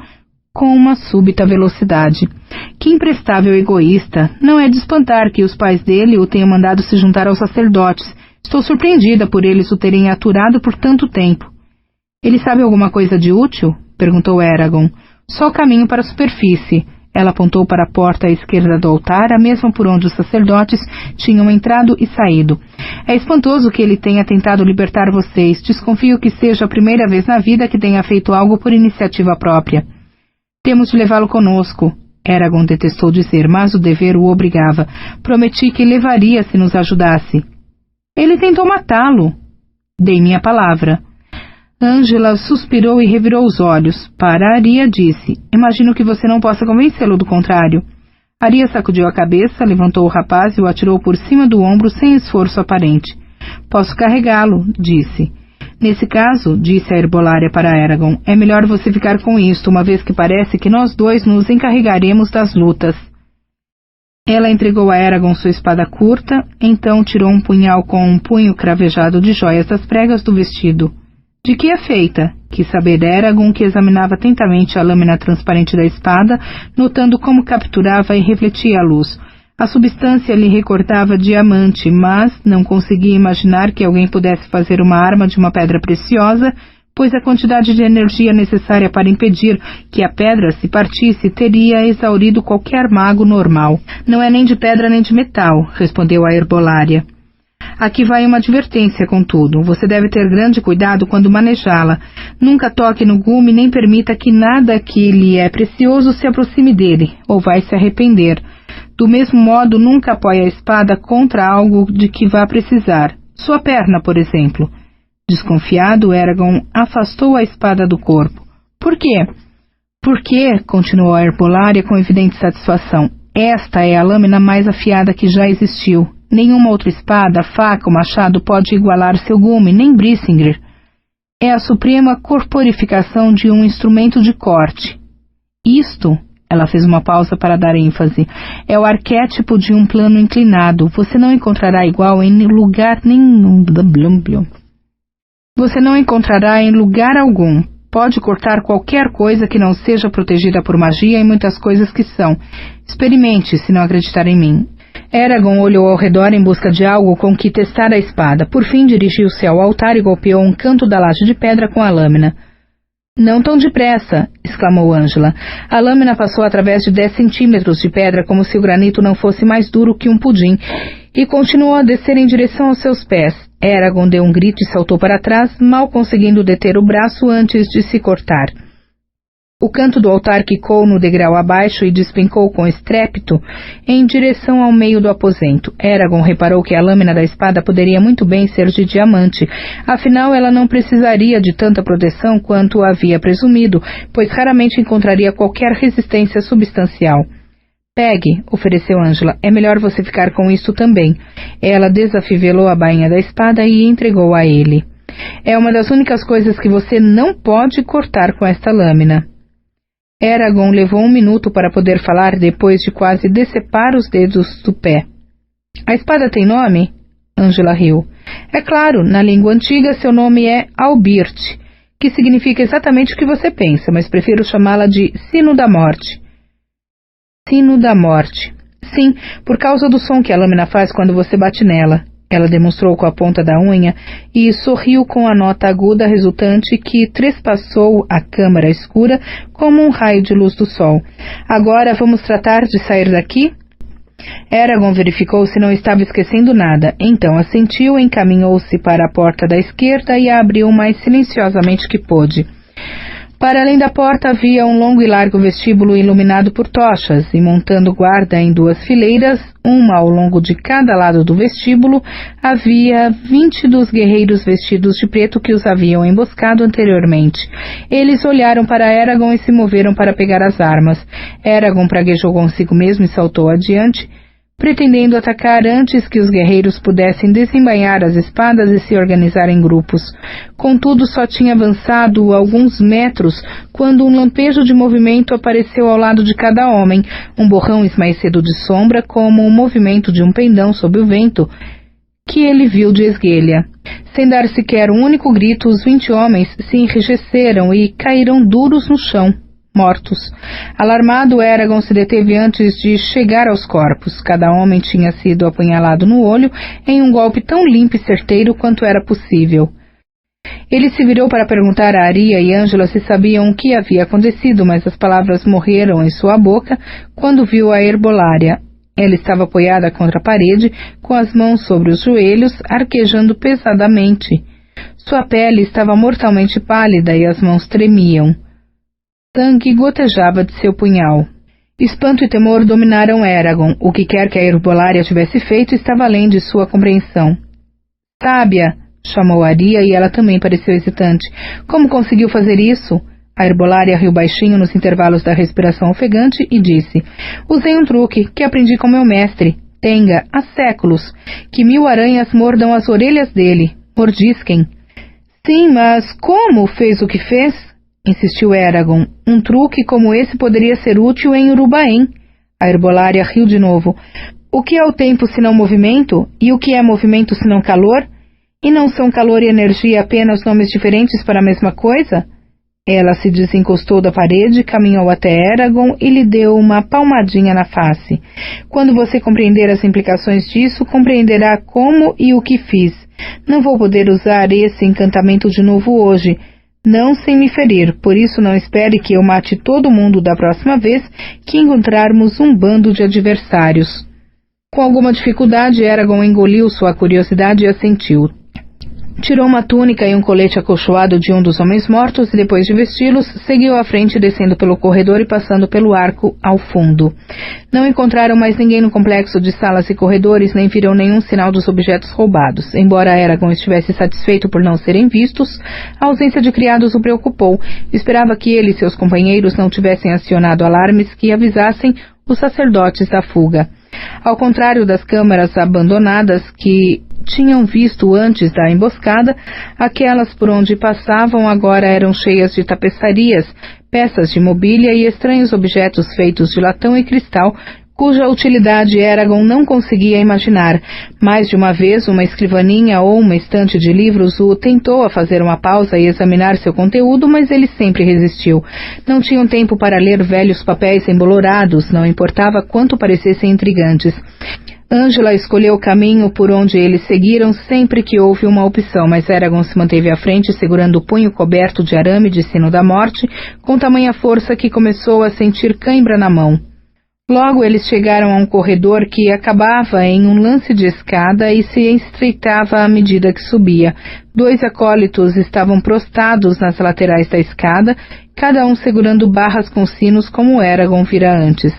S1: com uma súbita velocidade. — Que imprestável egoísta! Não é de espantar que os pais dele o tenham mandado se juntar aos sacerdotes. Estou surpreendida por eles o terem aturado por tanto tempo. — Ele sabe alguma coisa de útil? Perguntou Eragon. — Só o caminho para a superfície. Ela apontou para a porta à esquerda do altar, a mesma por onde os sacerdotes tinham entrado e saído. É espantoso que ele tenha tentado libertar vocês. Desconfio que seja a primeira vez na vida que tenha feito algo por iniciativa própria. Temos de levá-lo conosco. Eragon detestou dizer, mas o dever o obrigava. Prometi que levaria se nos ajudasse. Ele tentou matá-lo. Dei minha palavra. Ângela suspirou e revirou os olhos. Para Arya disse: Imagino que você não possa convencê-lo do contrário. Arya sacudiu a cabeça, levantou o rapaz e o atirou por cima do ombro sem esforço aparente. Posso carregá-lo, disse. Nesse caso, disse a herbolária para Eragon, é melhor você ficar com isto, uma vez que parece que nós 2 nos encarregaremos das lutas. Ela entregou a Eragon sua espada curta, então tirou um punhal com um punho cravejado de joias das pregas do vestido. De que é feita? Quis saber Eragon, que examinava atentamente a lâmina transparente da espada, notando como capturava e refletia a luz. A substância lhe recordava diamante, mas não conseguia imaginar que alguém pudesse fazer uma arma de uma pedra preciosa, pois a quantidade de energia necessária para impedir que a pedra se partisse teria exaurido qualquer mago normal. Não é nem de pedra nem de metal, respondeu a herbolária. Aqui vai uma advertência, contudo. Você deve ter grande cuidado quando manejá-la. Nunca toque no gume nem permita que nada que lhe é precioso se aproxime dele, ou vai se arrepender. Do mesmo modo, nunca apoie a espada contra algo de que vá precisar. Sua perna, por exemplo. Desconfiado, Eragon afastou a espada do corpo. Por quê? Porque, continuou a herbolária com evidente satisfação, esta é a lâmina mais afiada que já existiu. Nenhuma outra espada, faca ou machado pode igualar seu gume, nem Brisingr. É a suprema corporificação de um instrumento de corte. Isto, ela fez uma pausa para dar ênfase, é o arquétipo de um plano inclinado. Você não encontrará igual em lugar nenhum. Você não encontrará em lugar algum. Pode cortar qualquer coisa que não seja protegida por magia e muitas coisas que são. Experimente, se não acreditar em mim. Eragon olhou ao redor em busca de algo com que testar a espada. Por fim, dirigiu-se ao altar e golpeou um canto da laje de pedra com a lâmina. Não tão depressa, exclamou Ângela. A lâmina passou através de 10 centímetros de pedra como se o granito não fosse mais duro que um pudim, e continuou a descer em direção aos seus pés. Eragon deu um grito e saltou para trás, mal conseguindo deter o braço antes de se cortar. O canto do altar quicou no degrau abaixo e despencou com estrépito em direção ao meio do aposento. Eragon reparou que a lâmina da espada poderia muito bem ser de diamante, afinal ela não precisaria de tanta proteção quanto havia presumido, pois raramente encontraria qualquer resistência substancial. Pegue, ofereceu Ângela, é melhor você ficar com isso também. Ela desafivelou a bainha da espada e entregou a ele. É uma das únicas coisas que você não pode cortar com esta lâmina. Eragon levou 1 minuto para poder falar depois de quase decepar os dedos do pé. A espada tem nome? Ângela riu. É claro, na língua antiga seu nome é Albirt, que significa exatamente o que você pensa, mas prefiro chamá-la de Sino da Morte. Sino da Morte. Sim, por causa do som que a lâmina faz quando você bate nela. Ela demonstrou com a ponta da unha e sorriu com a nota aguda resultante que trespassou a câmara escura como um raio de luz do sol. Agora vamos tratar de sair daqui? Eragon verificou se não estava esquecendo nada. Então assentiu, encaminhou-se para a porta da esquerda e a abriu o mais silenciosamente que pôde. Para além da porta havia um longo e largo vestíbulo iluminado por tochas, e montando guarda em 2 fileiras, uma ao longo de cada lado do vestíbulo, havia 20 dos guerreiros vestidos de preto que os haviam emboscado anteriormente. Eles olharam para Eragon e se moveram para pegar as armas. Eragon praguejou consigo mesmo e saltou adiante, pretendendo atacar antes que os guerreiros pudessem desembainhar as espadas e se organizar em grupos. Contudo, só tinha avançado alguns metros quando um lampejo de movimento apareceu ao lado de cada homem, um borrão esmaecido de sombra como o movimento de um pendão sob o vento que ele viu de esguelha. Sem dar sequer um único grito, os 20 homens se enrijeceram e caíram duros no chão, mortos. Alarmado, Eragon se deteve antes de chegar aos corpos. Cada homem tinha sido apunhalado no olho em um golpe tão limpo e certeiro quanto era possível. Ele se virou para perguntar a Aria e Ângela se sabiam o que havia acontecido, mas as palavras morreram em sua boca quando viu a herbolária. Ela estava apoiada contra a parede, com as mãos sobre os joelhos, arquejando pesadamente. Sua pele estava mortalmente pálida e as mãos tremiam. Sangue gotejava de seu punhal. Espanto e temor dominaram Eragon. O que quer que a herbolária tivesse feito estava além de sua compreensão. Sábia, chamou Aria e ela também pareceu hesitante. Como conseguiu fazer isso? A herbolária riu baixinho nos intervalos da respiração ofegante e disse: usei um truque que aprendi com meu mestre, Tenga, há séculos. Que 1000 aranhas mordam as orelhas dele. Mordisquem. Sim, mas como fez o que fez? Insistiu Eragon. Um truque como esse poderia ser útil em Urubaém. A herbolária riu de novo. O que é o tempo senão movimento? E o que é movimento senão calor? E não são calor e energia apenas nomes diferentes para a mesma coisa? Ela se desencostou da parede, caminhou até Eragon e lhe deu uma palmadinha na face. Quando você compreender as implicações disso, compreenderá como e o que fiz. Não vou poder usar esse encantamento de novo hoje. Não sem me ferir, por isso não espere que eu mate todo mundo da próxima vez que encontrarmos um bando de adversários. Com alguma dificuldade, Eragon engoliu sua curiosidade e assentiu. Tirou uma túnica e um colete acolchoado de um dos homens mortos e, depois de vesti-los, seguiu à frente descendo pelo corredor e passando pelo arco ao fundo. Não encontraram mais ninguém no complexo de salas e corredores, nem viram nenhum sinal dos objetos roubados. Embora Eragon estivesse satisfeito por não serem vistos, a ausência de criados o preocupou. Esperava que ele e seus companheiros não tivessem acionado alarmes que avisassem os sacerdotes da fuga. Ao contrário das câmaras abandonadas que tinham visto antes da emboscada, aquelas por onde passavam agora eram cheias de tapeçarias, peças de mobília e estranhos objetos feitos de latão e cristal, cuja utilidade Eragon não conseguia imaginar. Mais de uma vez, uma escrivaninha ou uma estante de livros o tentou a fazer uma pausa e examinar seu conteúdo, mas ele sempre resistiu. Não tinham tempo para ler velhos papéis embolorados, não importava quanto parecessem intrigantes. Ângela escolheu o caminho por onde eles seguiram sempre que houve uma opção, mas Eragon se manteve à frente, segurando o punho coberto de arame de sino da morte, com tamanha força que começou a sentir cãibra na mão. Logo eles chegaram a um corredor que acabava em um lance de escada e se estreitava à medida que subia. 2 acólitos estavam prostrados nas laterais da escada, cada um segurando barras com sinos como Eragon vira antes.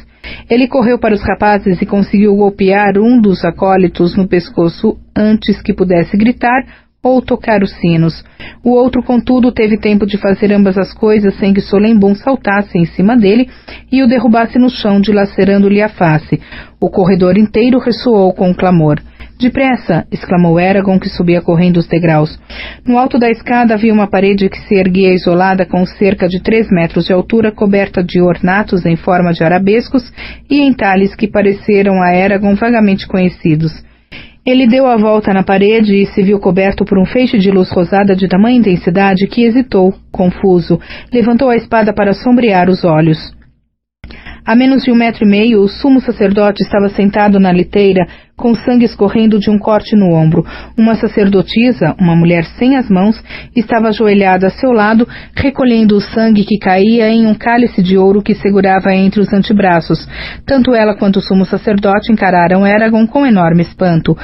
S1: Ele correu para os rapazes e conseguiu golpear um dos acólitos no pescoço antes que pudesse gritar ou tocar os sinos. O outro, contudo, teve tempo de fazer ambas as coisas sem que Solembum saltasse em cima dele e o derrubasse no chão, dilacerando-lhe a face. O corredor inteiro ressoou com o clamor. «Depressa!» exclamou Eragon, que subia correndo os degraus. No alto da escada havia uma parede que se erguia isolada com cerca de 3 metros de altura, coberta de ornatos em forma de arabescos e entalhes que pareceram a Eragon vagamente conhecidos. Ele deu a volta na parede e se viu coberto por um feixe de luz rosada de tamanha intensidade que hesitou, confuso. Levantou a espada para sombrear os olhos. A menos de 1,5 metros, o sumo sacerdote estava sentado na liteira, com sangue escorrendo de um corte no ombro. Uma sacerdotisa, uma mulher sem as mãos, estava ajoelhada a seu lado, recolhendo o sangue que caía em um cálice de ouro que segurava entre os antebraços. Tanto ela quanto o sumo sacerdote encararam Eragon com enorme espanto.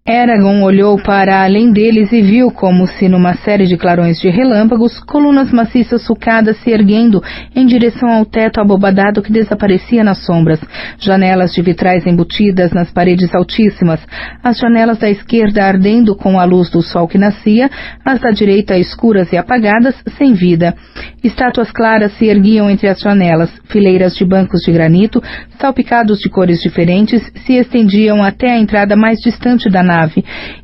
S1: Eragon olhou para além deles e viu como se numa série de clarões de relâmpagos, colunas maciças sulcadas se erguendo em direção ao teto abobadado que desaparecia nas sombras, janelas de vitrais embutidas nas paredes altíssimas, as janelas da esquerda ardendo com a luz do sol que nascia, as da direita escuras e apagadas, sem vida. Estátuas claras se erguiam entre as janelas, fileiras de bancos de granito, salpicados de cores diferentes, se estendiam até a entrada mais distante da nave,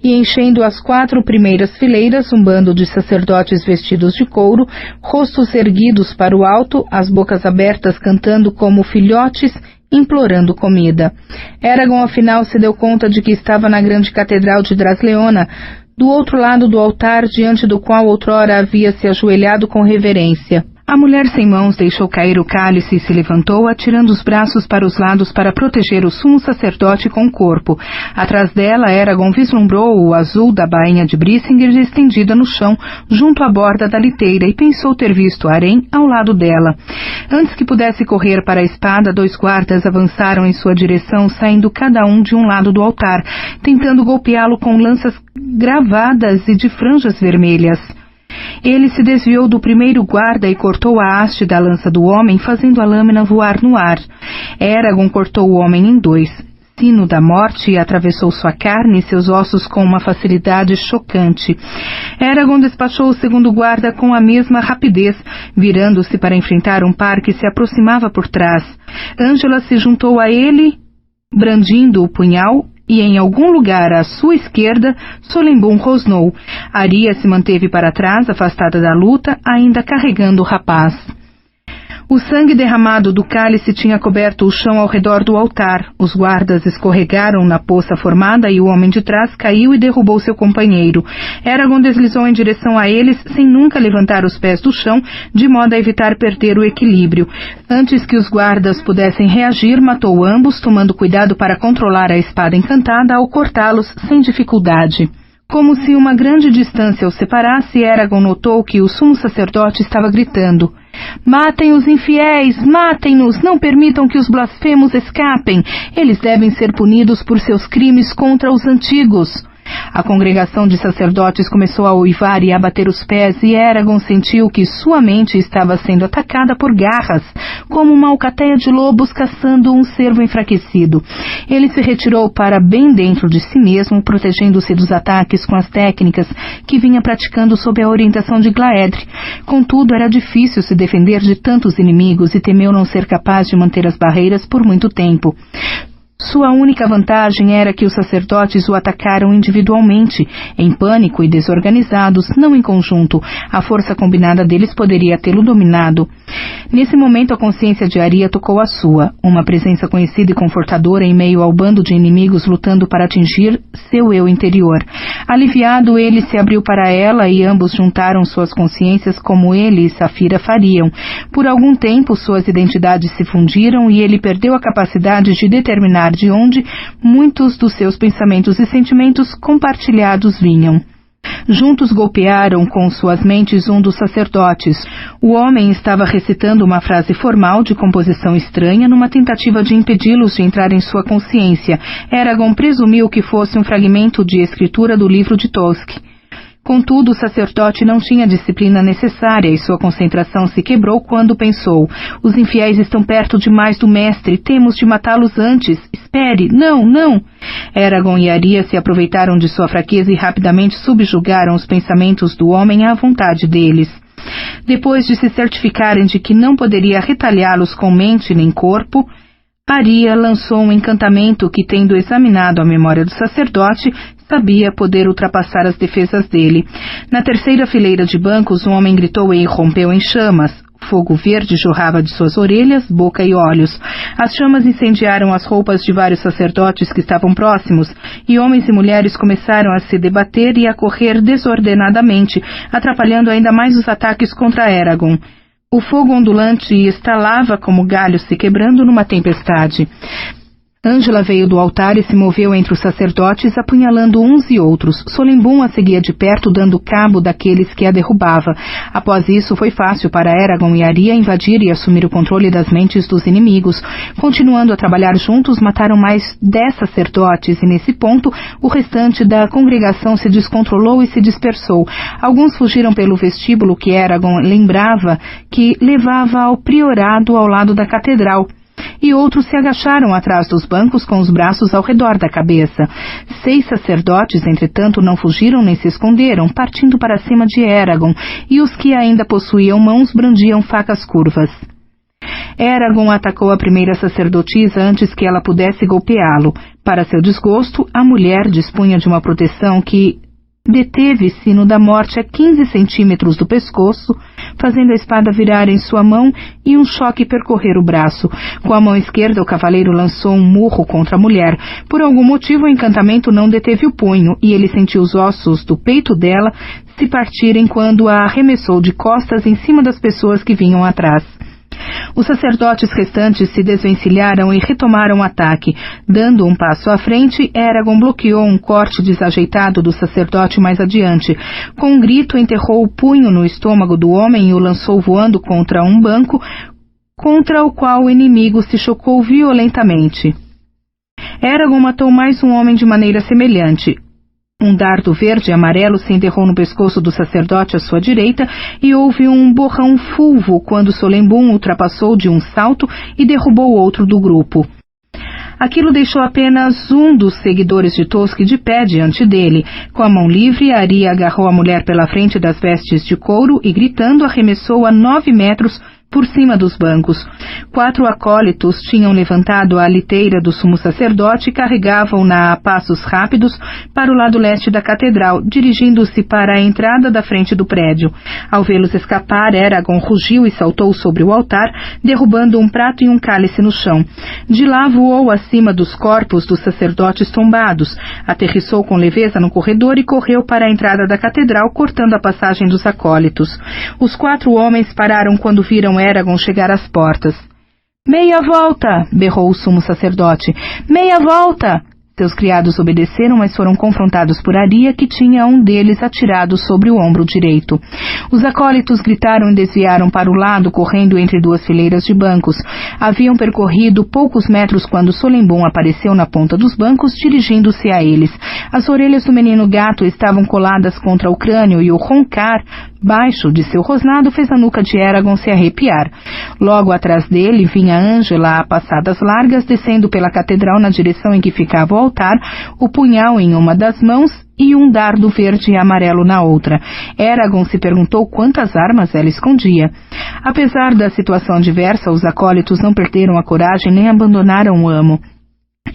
S1: e enchendo as 4 primeiras fileiras um bando de sacerdotes vestidos de couro, rostos erguidos para o alto, as bocas abertas cantando como filhotes, implorando comida. Eragon afinal se deu conta de que estava na grande catedral de Drasleona, do outro lado do altar diante do qual outrora havia se ajoelhado com reverência. A mulher sem mãos deixou cair o cálice e se levantou, atirando os braços para os lados para proteger o sumo sacerdote com o corpo. Atrás dela, Eragon vislumbrou o azul da bainha de Bríssinger estendida no chão, junto à borda da liteira, e pensou ter visto Arém ao lado dela. Antes que pudesse correr para a espada, 2 guardas avançaram em sua direção, saindo cada um de um lado do altar, tentando golpeá-lo com lanças gravadas e de franjas vermelhas. Ele se desviou do primeiro guarda e cortou a haste da lança do homem, fazendo a lâmina voar no ar. Eragon cortou o homem em 2. Sino da morte atravessou sua carne e seus ossos com uma facilidade chocante. Eragon despachou o segundo guarda com a mesma rapidez, virando-se para enfrentar um par que se aproximava por trás. Ângela se juntou a ele, brandindo o punhal, e em algum lugar à sua esquerda, Solembum rosnou. Aria se manteve para trás, afastada da luta, ainda carregando o rapaz. O sangue derramado do cálice tinha coberto o chão ao redor do altar. Os guardas escorregaram na poça formada e o homem de trás caiu e derrubou seu companheiro. Eragon deslizou em direção a eles, sem nunca levantar os pés do chão, de modo a evitar perder o equilíbrio. Antes que os guardas pudessem reagir, matou ambos, tomando cuidado para controlar a espada encantada ao cortá-los sem dificuldade. Como se uma grande distância os separasse, Eragon notou que o sumo sacerdote estava gritando: «Matem os infiéis! Matem-nos! Não permitam que os blasfemos escapem! Eles devem ser punidos por seus crimes contra os antigos!» A congregação de sacerdotes começou a uivar e a bater os pés, e Eragon sentiu que sua mente estava sendo atacada por garras, como uma alcateia de lobos caçando um cervo enfraquecido. Ele se retirou para bem dentro de si mesmo, protegendo-se dos ataques com as técnicas que vinha praticando sob a orientação de Glaedre. Contudo, era difícil se defender de tantos inimigos e temeu não ser capaz de manter as barreiras por muito tempo. Sua única vantagem era que os sacerdotes o atacaram individualmente, em pânico e desorganizados, não em conjunto. A força combinada deles poderia tê-lo dominado. Nesse momento, a consciência de Aria tocou a sua, uma presença conhecida e confortadora em meio ao bando de inimigos lutando para atingir seu eu interior. Aliviado, ele se abriu para ela e ambos juntaram suas consciências como ele e Safira fariam. Por algum tempo, suas identidades se fundiram e ele perdeu a capacidade de determinar de onde muitos dos seus pensamentos e sentimentos compartilhados vinham. Juntos golpearam com suas mentes um dos sacerdotes. O homem estava recitando uma frase formal de composição estranha numa tentativa de impedi-los de entrar em sua consciência. Eragon presumiu que fosse um fragmento de escritura do livro de Tosk. Contudo, o sacerdote não tinha a disciplina necessária e sua concentração se quebrou quando pensou: os infiéis estão perto demais do mestre, temos de matá-los antes. Espere, não, não! Eragon e Aria se aproveitaram de sua fraqueza e rapidamente subjugaram os pensamentos do homem à vontade deles. Depois de se certificarem de que não poderia retalhá-los com mente nem corpo, Aria lançou um encantamento que, tendo examinado a memória do sacerdote, sabia poder ultrapassar as defesas dele. Na terceira fileira de bancos, um homem gritou e irrompeu em chamas. Fogo verde jorrava de suas orelhas, boca e olhos. As chamas incendiaram as roupas de vários sacerdotes que estavam próximos, e homens e mulheres começaram a se debater e a correr desordenadamente, atrapalhando ainda mais os ataques contra Eragon. O fogo ondulante estalava como galhos se quebrando numa tempestade. Ângela veio do altar e se moveu entre os sacerdotes, apunhalando uns e outros. Solembum a seguia de perto, dando cabo daqueles que a derrubava. Após isso, foi fácil para Eragon e Aria invadir e assumir o controle das mentes dos inimigos. Continuando a trabalhar juntos, mataram mais 10 sacerdotes e, nesse ponto, o restante da congregação se descontrolou e se dispersou. Alguns fugiram pelo vestíbulo que Eragon lembrava que levava ao priorado ao lado da catedral, e outros se agacharam atrás dos bancos com os braços ao redor da cabeça. 6 sacerdotes, entretanto, não fugiram nem se esconderam, partindo para cima de Eragon, e os que ainda possuíam mãos brandiam facas curvas. Eragon atacou a primeira sacerdotisa antes que ela pudesse golpeá-lo. Para seu desgosto, a mulher dispunha de uma proteção que deteve Sino da Morte a 15 centímetros do pescoço, fazendo a espada virar em sua mão e um choque percorrer o braço. Com a mão esquerda, o cavaleiro lançou um murro contra a mulher. Por algum motivo, o encantamento não deteve o punho, e ele sentiu os ossos do peito dela se partirem quando a arremessou de costas em cima das pessoas que vinham atrás. Os sacerdotes restantes se desvencilharam e retomaram o ataque. Dando um passo à frente, Eragon bloqueou um corte desajeitado do sacerdote mais adiante. Com um grito, enterrou o punho no estômago do homem e o lançou voando contra um banco, contra o qual o inimigo se chocou violentamente. Eragon matou mais um homem de maneira semelhante. Um dardo verde e amarelo se enterrou no pescoço do sacerdote à sua direita e houve um borrão fulvo quando Solembum ultrapassou de um salto e derrubou outro do grupo. Aquilo deixou apenas um dos seguidores de Tosk de pé diante dele. Com a mão livre, Aria agarrou a mulher pela frente das vestes de couro e, gritando, arremessou a 9 metros por cima dos bancos. 4 acólitos tinham levantado a liteira do sumo sacerdote e carregavam-na a passos rápidos para o lado leste da catedral, dirigindo-se para a entrada da frente do prédio. Ao vê-los escapar, Eragon rugiu e saltou sobre o altar, derrubando um prato e um cálice no chão. De lá voou acima dos corpos dos sacerdotes tombados, aterrissou com leveza no corredor e correu para a entrada da catedral, cortando a passagem dos acólitos. Os 4 homens pararam quando viram Eragon chegar às portas. «Meia volta!» berrou o sumo sacerdote. «Meia volta!» Seus criados obedeceram, mas foram confrontados por Aria, que tinha um deles atirado sobre o ombro direito. Os acólitos gritaram e desviaram para o lado, correndo entre 2 fileiras de bancos. Haviam percorrido poucos metros quando Solembum apareceu na ponta dos bancos, dirigindo-se a eles. As orelhas do menino gato estavam coladas contra o crânio e o roncar baixo de seu rosnado fez a nuca de Eragon se arrepiar. Logo atrás dele vinha Ângela a passadas largas, descendo pela catedral na direção em que ficava o altar, o punhal em uma das mãos e um dardo verde e amarelo na outra. Eragon se perguntou quantas armas ela escondia. Apesar da situação adversa, os acólitos não perderam a coragem nem abandonaram o amo.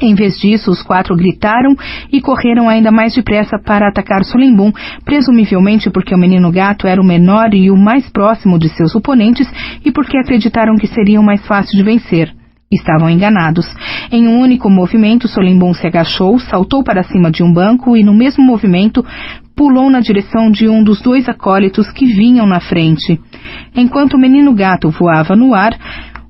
S1: Em vez disso, os 4 gritaram e correram ainda mais depressa para atacar Solembum, presumivelmente porque o menino gato era o menor e o mais próximo de seus oponentes e porque acreditaram que seria o mais fácil de vencer. Estavam enganados. Em um único movimento, Solembum se agachou, saltou para cima de um banco e, no mesmo movimento, pulou na direção de um dos 2 acólitos que vinham na frente. Enquanto o menino gato voava no ar,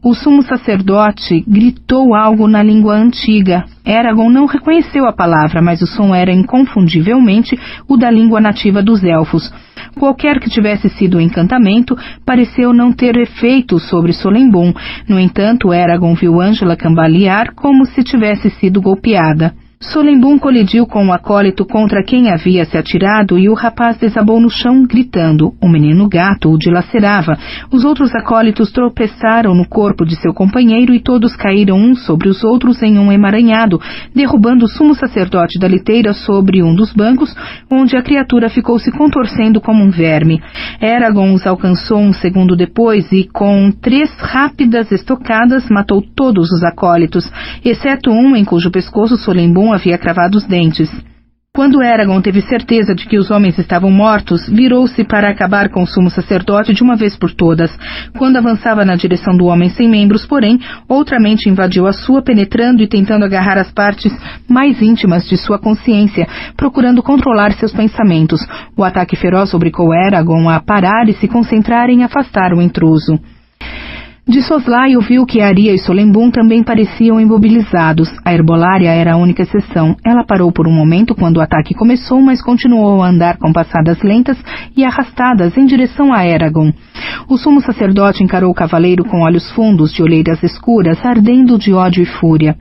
S1: o sumo sacerdote gritou algo na língua antiga. Eragon não reconheceu a palavra, mas o som era inconfundivelmente o da língua nativa dos elfos. Qualquer que tivesse sido o encantamento, pareceu não ter efeito sobre Solembum. No entanto, Eragon viu Ângela cambalear como se tivesse sido golpeada. Solembum colidiu com o acólito contra quem havia se atirado e o rapaz desabou no chão, gritando. O menino gato o dilacerava. Os outros acólitos tropeçaram no corpo de seu companheiro e todos caíram uns sobre os outros em um emaranhado, derrubando o sumo sacerdote da liteira sobre um dos bancos, onde a criatura ficou se contorcendo como um verme. Eragon os alcançou um segundo depois e, com 3 rápidas estocadas, matou todos os acólitos, exceto um em cujo pescoço Solembum havia cravado os dentes. Quando Eragon teve certeza de que os homens estavam mortos, virou-se para acabar com o sumo sacerdote de uma vez por todas. Quando avançava na direção do homem sem membros, porém, outra mente invadiu a sua, penetrando e tentando agarrar as partes mais íntimas de sua consciência, procurando controlar seus pensamentos. O ataque feroz obrigou Eragon a parar e se concentrar em afastar o intruso. De soslaio viu que Aria e Solembum também pareciam imobilizados. A herbolária era a única exceção. Ela parou por um momento quando o ataque começou, mas continuou a andar com passadas lentas e arrastadas em direção a Eragon. O sumo sacerdote encarou o cavaleiro com olhos fundos, de olheiras escuras, ardendo de ódio e fúria.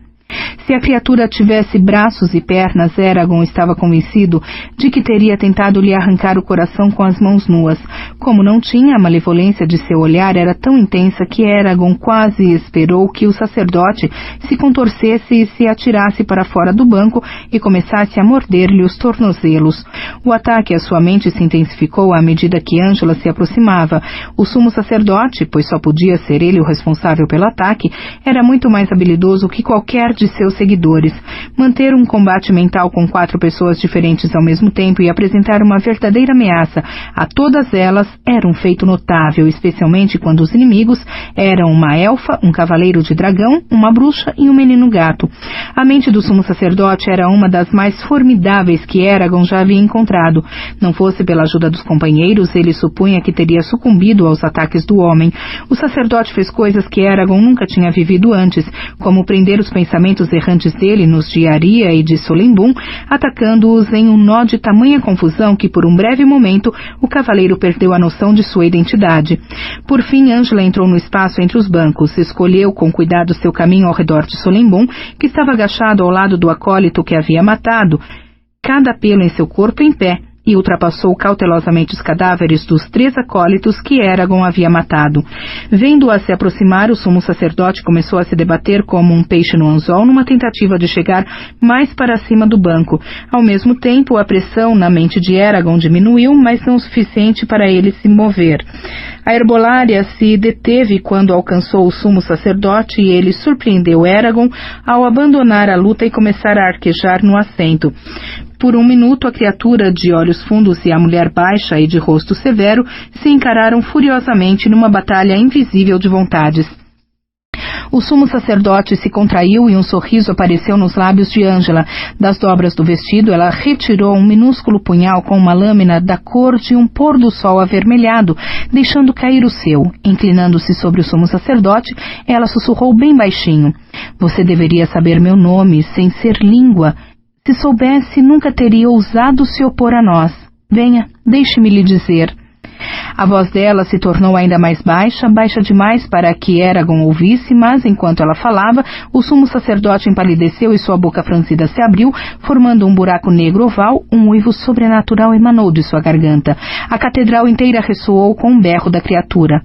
S1: Se a criatura tivesse braços e pernas, Eragon estava convencido de que teria tentado lhe arrancar o coração com as mãos nuas. Como não tinha, a malevolência de seu olhar era tão intensa que Eragon quase esperou que o sacerdote se contorcesse e se atirasse para fora do banco e começasse a morder-lhe os tornozelos. O ataque à sua mente se intensificou à medida que Ângela se aproximava. O sumo sacerdote, pois só podia ser ele o responsável pelo ataque, era muito mais habilidoso que qualquer de seus seguidores. Manter um combate mental com 4 pessoas diferentes ao mesmo tempo e apresentar uma verdadeira ameaça a todas elas era um feito notável, especialmente quando os inimigos eram uma elfa, um cavaleiro de dragão, uma bruxa e um menino gato. A mente do sumo sacerdote era uma das mais formidáveis que Eragon já havia encontrado. Não fosse pela ajuda dos companheiros, ele supunha que teria sucumbido aos ataques do homem. O sacerdote fez coisas que Eragon nunca tinha vivido antes, como prender os pensamentos errantes dele nos de Aria e de Solembum, atacando-os em um nó de tamanha confusão que, por um breve momento, o cavaleiro perdeu a noção de sua identidade. Por fim, Ângela entrou no espaço entre os bancos, escolheu com cuidado seu caminho ao redor de Solembum, que estava agachado ao lado do acólito que havia matado, cada pelo em seu corpo em pé, e ultrapassou cautelosamente os cadáveres dos 3 acólitos que Eragon havia matado. Vendo-a se aproximar, o sumo sacerdote começou a se debater como um peixe no anzol numa tentativa de chegar mais para cima do banco. Ao mesmo tempo, a pressão na mente de Eragon diminuiu, mas não o suficiente para ele se mover. A herbolária se deteve quando alcançou o sumo sacerdote e ele surpreendeu Eragon ao abandonar a luta e começar a arquejar no assento. Por um minuto, a criatura de olhos fundos e a mulher baixa e de rosto severo se encararam furiosamente numa batalha invisível de vontades. O sumo sacerdote se contraiu e um sorriso apareceu nos lábios de Ângela. Das dobras do vestido, ela retirou um minúsculo punhal com uma lâmina da cor de um pôr do sol avermelhado, deixando cair o seu. Inclinando-se sobre o sumo sacerdote, ela sussurrou bem baixinho. Você deveria saber meu nome, sem ser língua. Se soubesse, nunca teria ousado se opor a nós. Venha, deixe-me lhe dizer. A voz dela se tornou ainda mais baixa, baixa demais para que Eragon ouvisse, mas enquanto ela falava, o sumo sacerdote empalideceu e sua boca franzida se abriu, formando um buraco negro oval. Um uivo sobrenatural emanou de sua garganta. A catedral inteira ressoou com um berro da criatura.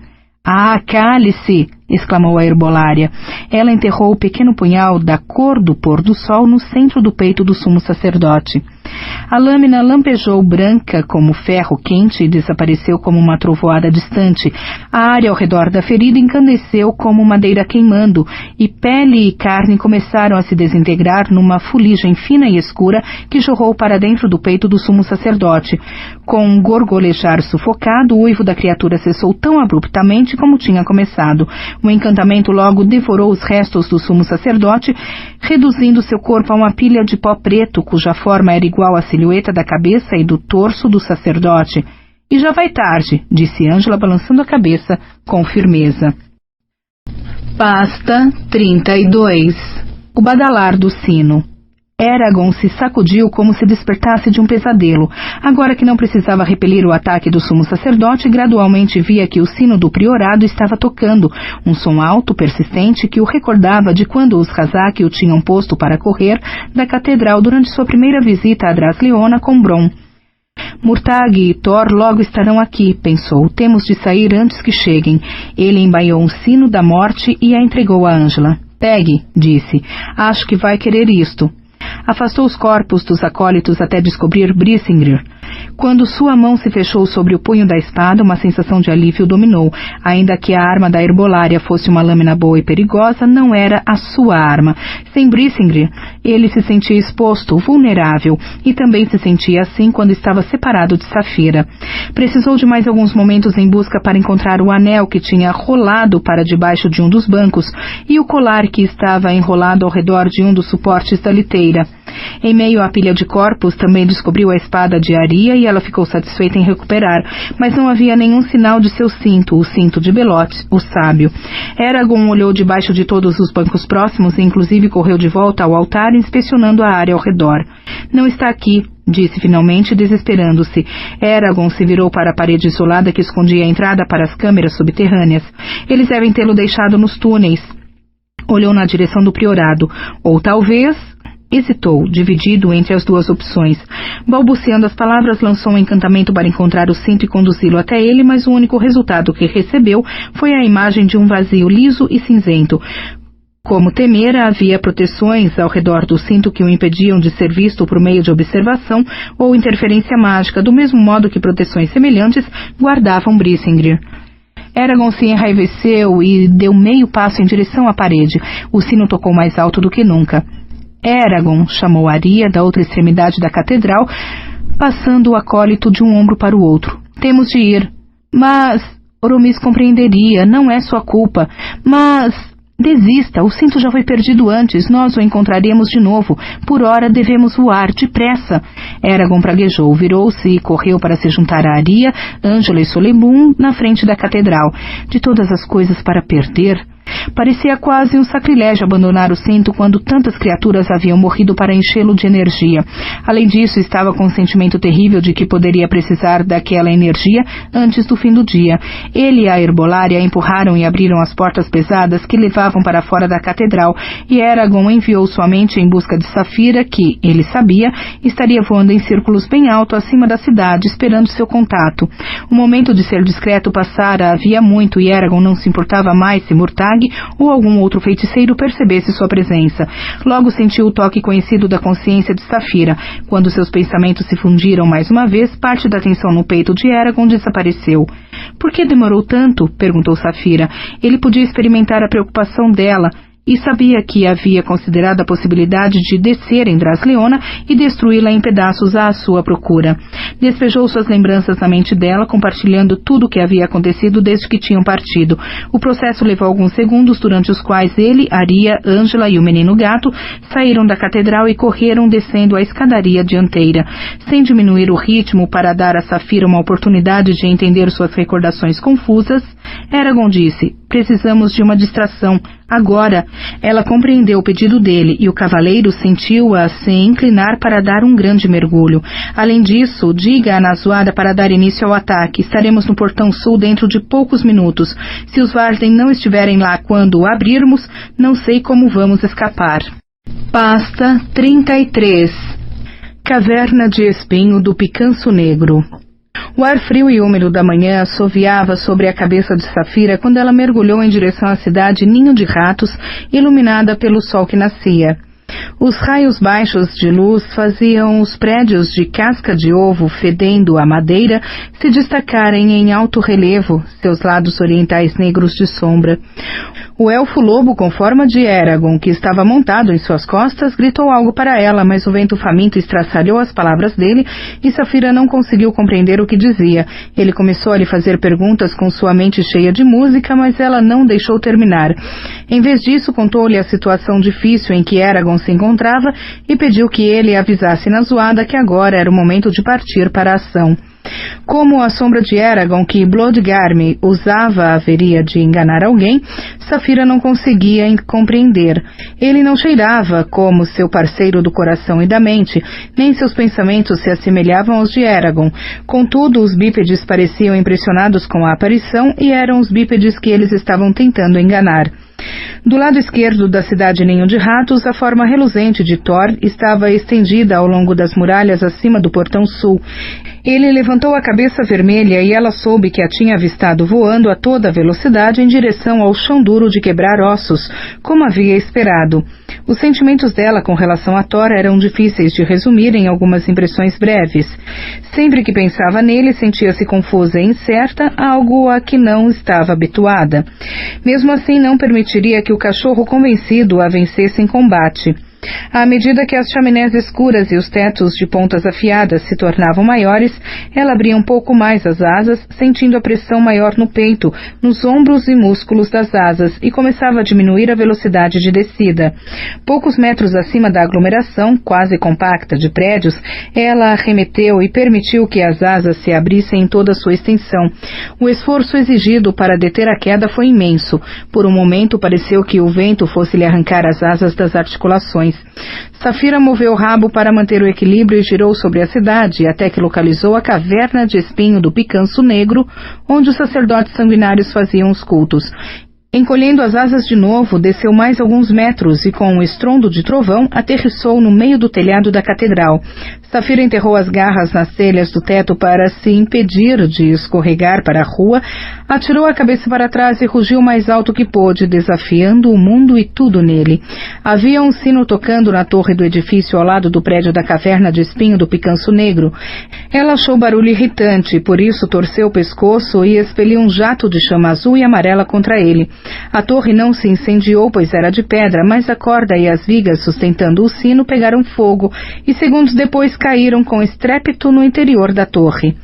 S1: Ah, cale-se! Exclamou a herbolária. Ela enterrou o pequeno punhal da cor do pôr do sol no centro do peito do sumo sacerdote. A lâmina lampejou branca como ferro quente e desapareceu como uma trovoada distante. A área ao redor da ferida incandesceu como madeira queimando, e pele e carne começaram a se desintegrar numa fuligem fina e escura que jorrou para dentro do peito do sumo sacerdote. Com um gorgolejar sufocado, o uivo da criatura cessou tão abruptamente como tinha começado. O encantamento logo devorou os restos do sumo sacerdote, reduzindo seu corpo a uma pilha de pó preto, cuja forma era igual à silhueta da cabeça e do torso do sacerdote. E já vai tarde, disse Ângela, balançando a cabeça com firmeza. Pasta 32. O badalar do sino. Eragon se sacudiu como se despertasse de um pesadelo. Agora que não precisava repelir o ataque do sumo sacerdote, gradualmente via que o sino do priorado estava tocando, um som alto, persistente, que o recordava de quando os Khazaki o tinham posto para correr da catedral durante sua primeira visita a Drasleona com Bron. Murtag e Thor logo estarão aqui, pensou. Temos de sair antes que cheguem. Ele embaiou um sino da morte e a entregou a Ângela. Pegue, disse. Acho que vai querer isto. Afastou os corpos dos acólitos até descobrir Brisingr. Quando sua mão se fechou sobre o punho da espada, uma sensação de alívio dominou. Ainda que a arma da herbolária fosse uma lâmina boa e perigosa, não era a sua arma. Sem Brisingr, ele se sentia exposto, vulnerável, e também se sentia assim quando estava separado de Saphira. Precisou de mais alguns momentos em busca para encontrar o anel que tinha rolado para debaixo de um dos bancos e o colar que estava enrolado ao redor de um dos suportes da liteira. Em meio à pilha de corpos, também descobriu a espada de Aria e ela ficou satisfeita em recuperar, mas não havia nenhum sinal de seu cinto, o cinto de Belote, o sábio. Eragon olhou debaixo de todos os bancos próximos e inclusive correu de volta ao altar, inspecionando a área ao redor. Não está aqui, disse finalmente, desesperando-se. Eragon se virou para a parede isolada que escondia a entrada para as câmeras subterrâneas. Eles devem tê-lo deixado nos túneis. Olhou na direção do priorado. Ou talvez... Hesitou, dividido entre as duas opções. Balbuciando as palavras, lançou um encantamento para encontrar o cinto e conduzi-lo até ele, mas o único resultado que recebeu foi a imagem de um vazio liso e cinzento. Como temera, havia proteções ao redor do cinto que o impediam de ser visto por meio de observação ou interferência mágica, do mesmo modo que proteções semelhantes guardavam Brisingr. Eragon se enraiveceu e deu meio passo em direção à parede. O sino tocou mais alto do que nunca. Eragon, chamou Aria da outra extremidade da catedral, passando o acólito de um ombro para o outro. Temos de ir. Mas... Oromis compreenderia, não é sua culpa. Mas... Desista, o cinto já foi perdido antes, nós o encontraremos de novo. Por ora devemos voar, depressa. Eragon praguejou, virou-se e correu para se juntar a Aria, Ângela e Solebum na frente da catedral. De todas as coisas para perder... Parecia quase um sacrilégio abandonar o cinto quando tantas criaturas haviam morrido para enchê-lo de energia. Além disso, estava com um sentimento terrível de que poderia precisar daquela energia antes do fim do dia. Ele e a herbolária empurraram e abriram as portas pesadas que levavam para fora da catedral, e Eragon enviou sua mente em busca de Saphira, que, ele sabia, estaria voando em círculos bem alto acima da cidade, esperando seu contato. O momento de ser discreto passara havia muito, e Eragon não se importava mais se Murtag ou algum outro feiticeiro percebesse sua presença. Logo sentiu o toque conhecido da consciência de Saphira. Quando seus pensamentos se fundiram mais uma vez, parte da tensão no peito de Eragon desapareceu. Por que demorou tanto? Perguntou Saphira. Ele podia experimentar a preocupação dela, e sabia que havia considerado a possibilidade de descer em Drasleona e destruí-la em pedaços à sua procura. Despejou suas lembranças na mente dela, compartilhando tudo o que havia acontecido desde que tinham partido. O processo levou alguns segundos, durante os quais ele, Aria, Ângela e o menino gato saíram da catedral e correram descendo a escadaria dianteira. Sem diminuir o ritmo para dar a Saphira uma oportunidade de entender suas recordações confusas, Eragon disse: precisamos de uma distração. Agora, ela compreendeu o pedido dele e o cavaleiro sentiu-a se inclinar para dar um grande mergulho. Além disso, diga a Nazuada para dar início ao ataque. Estaremos no portão sul dentro de poucos minutos. Se os Varden não estiverem lá quando o abrirmos, não sei como vamos escapar. Pasta 33. Caverna de espinho do Picanço Negro. O ar frio e úmido da manhã assoviava sobre a cabeça de Saphira quando ela mergulhou em direção à cidade Ninho de Ratos, iluminada pelo sol que nascia. Os raios baixos de luz faziam os prédios de casca de ovo fedendo a madeira se destacarem em alto relevo, seus lados orientais negros de sombra. O elfo-lobo com forma de Eragon, que estava montado em suas costas, gritou algo para ela, mas o vento faminto estraçalhou as palavras dele e Saphira não conseguiu compreender o que dizia. Ele começou a lhe fazer perguntas com sua mente cheia de música, mas ela não deixou terminar. Em vez disso, contou-lhe a situação difícil em que Eragon se encontrava e pediu que ele avisasse na zoada que agora era o momento de partir para a ação. Como a sombra de Eragon que Bloodgarm usava haveria de enganar alguém, Saphira não conseguia compreender. Ele não cheirava como seu parceiro do coração e da mente, nem seus pensamentos se assemelhavam aos de Eragon. Contudo, os bípedes pareciam impressionados com a aparição e eram os bípedes que eles estavam tentando enganar. Do lado esquerdo da cidade Ninho de Ratos, a forma reluzente de Thor estava estendida ao longo das muralhas acima do portão sul. Ele levantou a cabeça vermelha e ela soube que a tinha avistado voando a toda velocidade em direção ao chão duro de quebrar ossos, como havia esperado. Os sentimentos dela com relação a Thor eram difíceis de resumir em algumas impressões breves. Sempre que pensava nele, sentia-se confusa e incerta, algo a que não estava habituada. Mesmo assim, não permitiria que o cachorro convencido a vencesse em combate. À medida que as chaminés escuras e os tetos de pontas afiadas se tornavam maiores, ela abria um pouco mais as asas, sentindo a pressão maior no peito, nos ombros e músculos das asas, e começava a diminuir a velocidade de descida. Poucos metros acima da aglomeração, quase compacta, de prédios, ela arremeteu e permitiu que as asas se abrissem em toda a sua extensão. O esforço exigido para deter a queda foi imenso. Por um momento pareceu que o vento fosse lhe arrancar as asas das articulações. Saphira moveu o rabo para manter o equilíbrio e girou sobre a cidade, até que localizou a caverna de espinho do Picanço Negro, onde os sacerdotes sanguinários faziam os cultos. Encolhendo as asas de novo, desceu mais alguns metros e, com um estrondo de trovão, aterrissou no meio do telhado da catedral. Saphira enterrou as garras nas telhas do teto para se impedir de escorregar para a rua, atirou a cabeça para trás e rugiu mais alto que pôde, desafiando o mundo e tudo nele. Havia um sino tocando na torre do edifício ao lado do prédio da caverna de espinho do Picanço Negro. Ela achou o barulho irritante, por isso torceu o pescoço e expeliu um jato de chama azul e amarela contra ele. A torre não se incendiou, pois era de pedra, mas a corda e as vigas sustentando o sino pegaram fogo e segundos depois caíram com estrépito no interior da torre.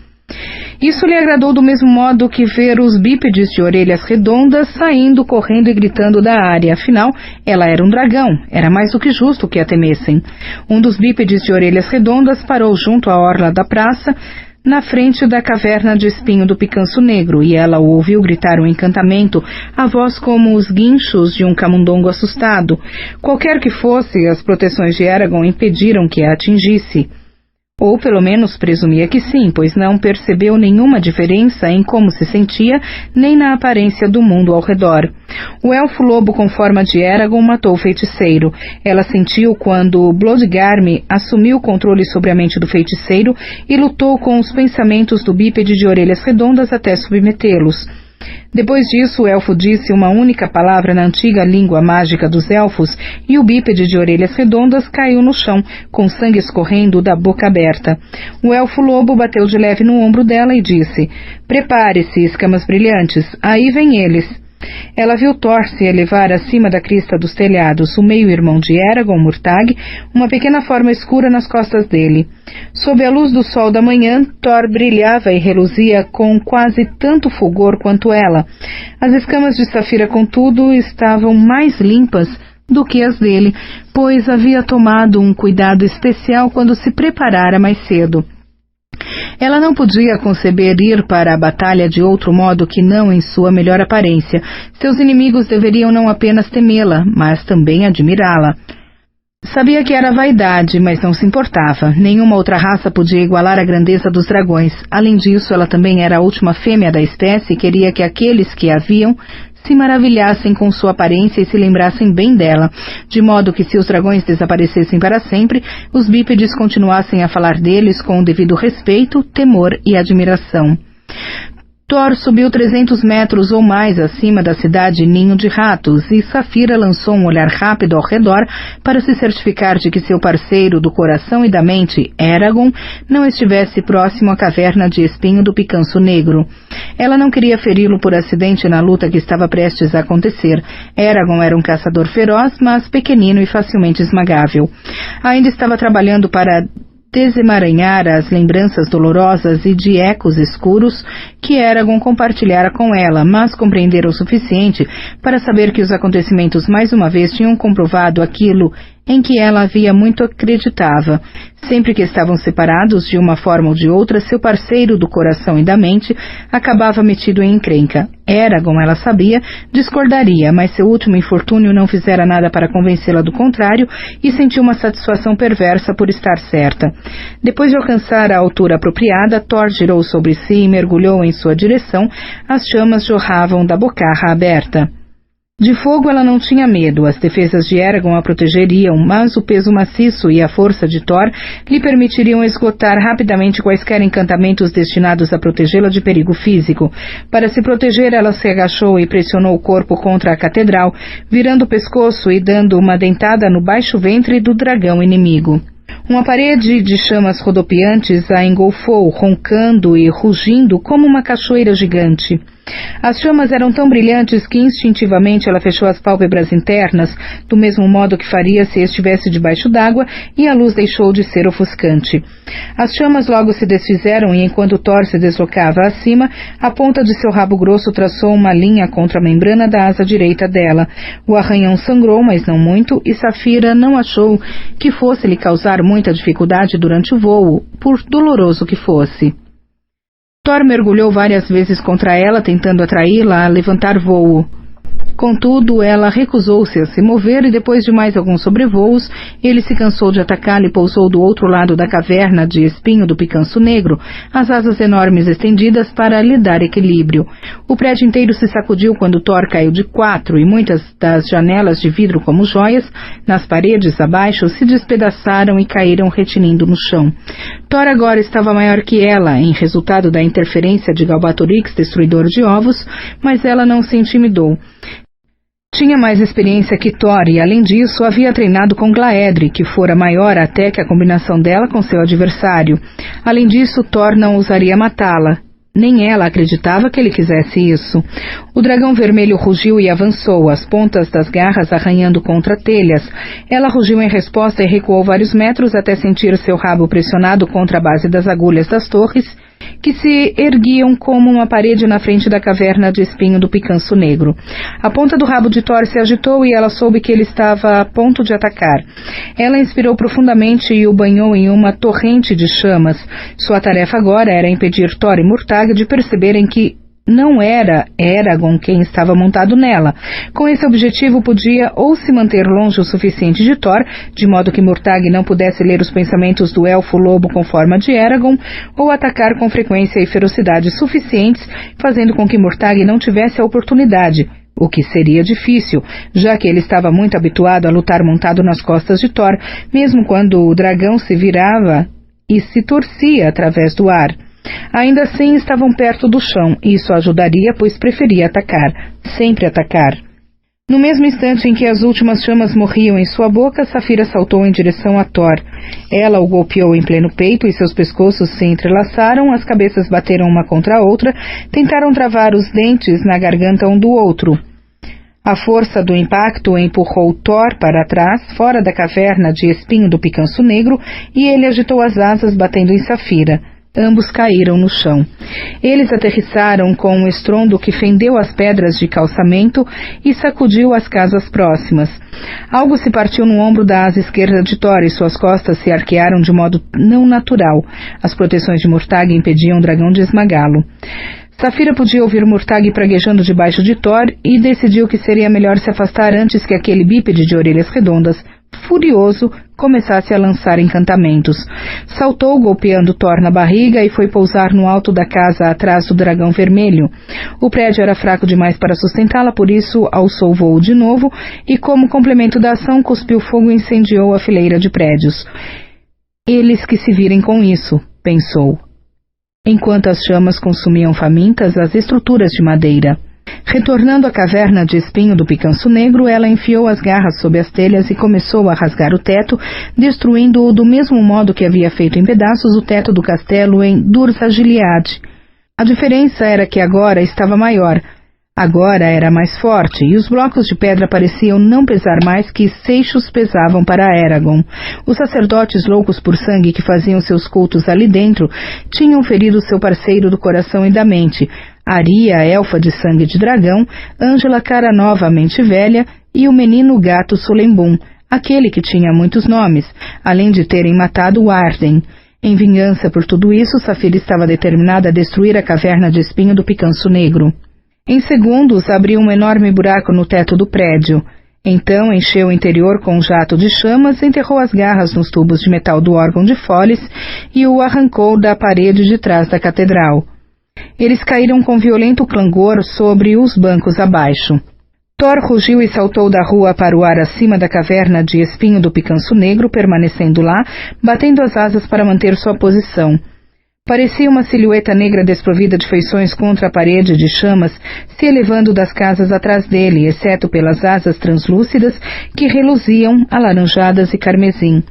S1: Isso lhe agradou do mesmo modo que ver os bípedes de orelhas redondas saindo, correndo e gritando da área. Afinal, ela era um dragão. Era mais do que justo que a temessem. Um dos bípedes de orelhas redondas parou junto à orla da praça, na frente da caverna de espinho do Picanço Negro, e ela o ouviu gritar um encantamento, a voz como os guinchos de um camundongo assustado. Qualquer que fosse, as proteções de Eragon impediram que a atingisse. Ou pelo menos presumia que sim, pois não percebeu nenhuma diferença em como se sentia, nem na aparência do mundo ao redor. O elfo-lobo com forma de Eragon matou o feiticeiro. Ela sentiu quando Bloodgarm assumiu o controle sobre a mente do feiticeiro e lutou com os pensamentos do bípede de orelhas redondas até submetê-los. Depois disso, o elfo disse uma única palavra na antiga língua mágica dos elfos e o bípede de orelhas redondas caiu no chão, com sangue escorrendo da boca aberta. O elfo-lobo bateu de leve no ombro dela e disse: "Prepare-se, escamas brilhantes, aí vêm eles." Ela viu Thor se elevar acima da crista dos telhados, o meio-irmão de Eragon, Murtag, uma pequena forma escura nas costas dele. Sob a luz do sol da manhã, Thor brilhava e reluzia com quase tanto fulgor quanto ela. As escamas de Saphira, contudo, estavam mais limpas do que as dele, pois havia tomado um cuidado especial quando se preparara mais cedo. Ela não podia conceber ir para a batalha de outro modo que não em sua melhor aparência. Seus inimigos deveriam não apenas temê-la, mas também admirá-la. Sabia que era vaidade, mas não se importava. Nenhuma outra raça podia igualar a grandeza dos dragões. Além disso, ela também era a última fêmea da espécie e queria que aqueles que a viam se maravilhassem com sua aparência e se lembrassem bem dela, de modo que se os dragões desaparecessem para sempre, os bípedes continuassem a falar deles com o devido respeito, temor e admiração. Thor subiu 300 metros ou mais acima da cidade Ninho de Ratos e Saphira lançou um olhar rápido ao redor para se certificar de que seu parceiro do coração e da mente, Eragon, não estivesse próximo à caverna de espinho do Picanço Negro. Ela não queria feri-lo por acidente na luta que estava prestes a acontecer. Eragon era um caçador feroz, mas pequenino e facilmente esmagável. Ainda estava trabalhando para desemaranhar as lembranças dolorosas e de ecos escuros que Eragon compartilhara com ela, mas compreendera o suficiente para saber que os acontecimentos mais uma vez tinham comprovado aquilo em que ela havia muito acreditava. Sempre que estavam separados de uma forma ou de outra, seu parceiro do coração e da mente acabava metido em encrenca. Eragon, ela sabia, discordaria, mas seu último infortúnio não fizera nada para convencê-la do contrário e sentiu uma satisfação perversa por estar certa. Depois de alcançar a altura apropriada, Thor girou sobre si e mergulhou em sua direção. As chamas jorravam da bocarra aberta. De fogo ela não tinha medo, as defesas de Eragon a protegeriam, mas o peso maciço e a força de Thor lhe permitiriam esgotar rapidamente quaisquer encantamentos destinados a protegê-la de perigo físico. Para se proteger, ela se agachou e pressionou o corpo contra a catedral, virando o pescoço e dando uma dentada no baixo ventre do dragão inimigo. Uma parede de chamas rodopiantes a engolfou, roncando e rugindo como uma cachoeira gigante. As chamas eram tão brilhantes que instintivamente ela fechou as pálpebras internas, do mesmo modo que faria se estivesse debaixo d'água, e a luz deixou de ser ofuscante. As chamas logo se desfizeram e enquanto Thor se deslocava acima, a ponta de seu rabo grosso traçou uma linha contra a membrana da asa direita dela. O arranhão sangrou, mas não muito, e Saphira não achou que fosse lhe causar muita dificuldade durante o voo, por doloroso que fosse. Thor mergulhou várias vezes contra ela, tentando atraí-la a levantar voo. Contudo, ela recusou-se a se mover e depois de mais alguns sobrevoos, ele se cansou de atacá-la e pousou do outro lado da caverna de espinho do Picanço Negro, as asas enormes estendidas para lhe dar equilíbrio. O prédio inteiro se sacudiu quando Thor caiu de 4 e muitas das janelas de vidro como joias, nas paredes abaixo, se despedaçaram e caíram retinindo no chão. Thor agora estava maior que ela, em resultado da interferência de Galbatorix, destruidor de ovos, mas ela não se intimidou. Tinha mais experiência que Thor e, além disso, havia treinado com Glaedry, que fora maior até que a combinação dela com seu adversário. Além disso, Thor não ousaria matá-la. Nem ela acreditava que ele quisesse isso. O dragão vermelho rugiu e avançou, as pontas das garras arranhando contra telhas. Ela rugiu em resposta e recuou vários metros até sentir seu rabo pressionado contra a base das agulhas das torres, que se erguiam como uma parede na frente da caverna de espinho do Picanço Negro. A ponta do rabo de Thor se agitou e ela soube que ele estava a ponto de atacar. Ela inspirou profundamente e o banhou em uma torrente de chamas. Sua tarefa agora era impedir Thor e Murtag de perceberem que não era Eragon quem estava montado nela. Com esse objetivo, podia ou se manter longe o suficiente de Thor, de modo que Murtag não pudesse ler os pensamentos do elfo-lobo com forma de Eragon, ou atacar com frequência e ferocidade suficientes, fazendo com que Murtag não tivesse a oportunidade, o que seria difícil, já que ele estava muito habituado a lutar montado nas costas de Thor, mesmo quando o dragão se virava e se torcia através do ar. Ainda assim, estavam perto do chão, e isso ajudaria, pois preferia atacar, sempre atacar. No mesmo instante em que as últimas chamas morriam em sua boca, Saphira saltou em direção a Thor. Ela o golpeou em pleno peito e seus pescoços se entrelaçaram, as cabeças bateram uma contra a outra, tentaram travar os dentes na garganta um do outro. A força do impacto empurrou Thor para trás, fora da caverna de espinho do Picanço Negro, e ele agitou as asas batendo em Saphira. Ambos caíram no chão. Eles aterrissaram com um estrondo que fendeu as pedras de calçamento e sacudiu as casas próximas. Algo se partiu no ombro da asa esquerda de Thor e suas costas se arquearam de modo não natural. As proteções de Murtag impediam o dragão de esmagá-lo. Saphira podia ouvir Murtag praguejando debaixo de Thor e decidiu que seria melhor se afastar antes que aquele bípede de orelhas redondas, furioso, começasse a lançar encantamentos. Saltou, golpeando Thor na barriga, e foi pousar no alto da casa atrás do dragão vermelho. O prédio era fraco demais para sustentá-la, por isso alçou o voo de novo e, como complemento da ação, cuspiu fogo e incendiou a fileira de prédios. Eles que se virem com isso, pensou. enquanto as chamas consumiam famintas as estruturas de madeira. Retornando à caverna de espinho do picanço negro, ela enfiou as garras sob as telhas e começou a rasgar o teto, destruindo-o do mesmo modo que havia feito em pedaços o teto do castelo em Durza Gilead. A diferença era que agora estava maior. Agora era mais forte, e os blocos de pedra pareciam não pesar mais que seixos pesavam para Eragon. Os sacerdotes loucos por sangue que faziam seus cultos ali dentro tinham ferido seu parceiro do coração e da mente, Aria, elfa de sangue de dragão, Ângela cara novamente velha e o menino gato Solembum, aquele que tinha muitos nomes, além de terem matado Arden. Em vingança por tudo isso, Saphira estava determinada a destruir a caverna de espinho do picanço negro. Em segundos, abriu um enorme buraco no teto do prédio. Então, encheu o interior com um jato de chamas, enterrou as garras nos tubos de metal do órgão de Foles e o arrancou da parede de trás da catedral. Eles caíram com violento clangor sobre os bancos abaixo. Thor rugiu e saltou da rua para o ar acima da caverna de espinho do picanço negro, permanecendo lá, batendo as asas para manter sua posição. Parecia uma silhueta negra desprovida de feições contra a parede de chamas, se elevando das casas atrás dele, exceto pelas asas translúcidas que reluziam, alaranjadas e carmesim.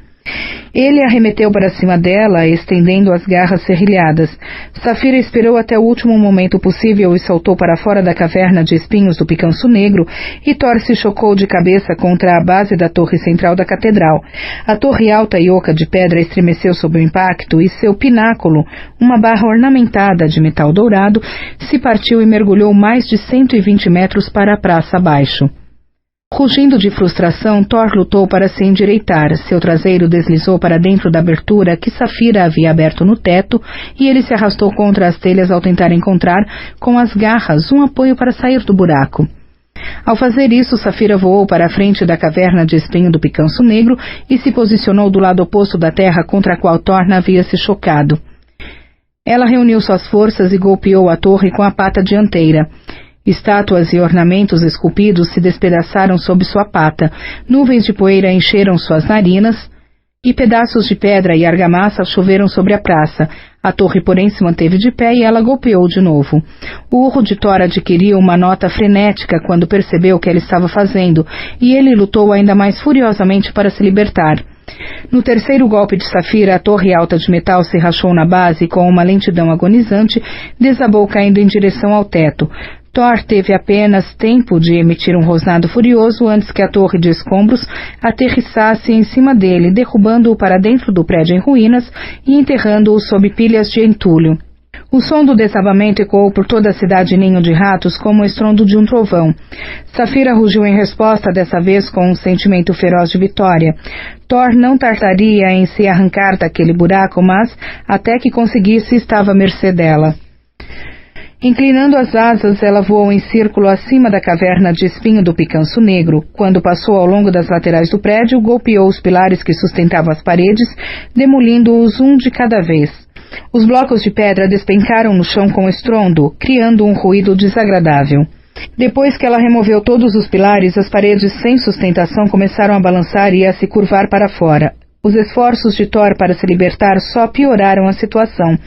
S1: Ele arremeteu para cima dela, estendendo as garras serrilhadas. Saphira esperou até o último momento possível e saltou para fora da caverna de espinhos do picanço negro, e Thor se chocou de cabeça contra a base da torre central da catedral. A torre alta e oca de pedra estremeceu sob o impacto e seu pináculo, uma barra ornamentada de metal dourado, se partiu e mergulhou mais de 120 metros para a praça abaixo. Rugindo de frustração, Thor lutou para se endireitar. Seu traseiro deslizou para dentro da abertura que Saphira havia aberto no teto, e ele se arrastou contra as telhas ao tentar encontrar, com as garras, um apoio para sair do buraco. Ao fazer isso, Saphira voou para a frente da caverna de espinho do picanço negro e se posicionou do lado oposto da terra contra a qual Thor havia se chocado. Ela reuniu suas forças e golpeou a torre com a pata dianteira. Estátuas e ornamentos esculpidos se despedaçaram sob sua pata, nuvens de poeira encheram suas narinas, e pedaços de pedra e argamassa choveram sobre a praça. A torre, porém, se manteve de pé e ela golpeou de novo. O urro de Thor adquiriu uma nota frenética quando percebeu o que ela estava fazendo, e ele lutou ainda mais furiosamente para se libertar. No terceiro golpe de Saphira, a torre alta de metal se rachou na base e, com uma lentidão agonizante, desabou caindo em direção ao teto. Thor teve apenas tempo de emitir um rosnado furioso antes que a torre de escombros aterrissasse em cima dele, derrubando-o para dentro do prédio em ruínas e enterrando-o sob pilhas de entulho. O som do desabamento ecoou por toda a cidade Ninho de Ratos como o estrondo de um trovão. Saphira rugiu em resposta, dessa vez com um sentimento feroz de vitória. Thor não tardaria em se arrancar daquele buraco, mas, até que conseguisse, estava à mercê dela. Inclinando as asas, ela voou em círculo acima da caverna de espinho do picanço negro. Quando passou ao longo das laterais do prédio, golpeou os pilares que sustentavam as paredes, demolindo-os um de cada vez. Os blocos de pedra despencaram no chão com estrondo, criando um ruído desagradável. Depois que ela removeu todos os pilares, as paredes sem sustentação começaram a balançar e a se curvar para fora. Os esforços de Thor para se libertar só pioraram a situação.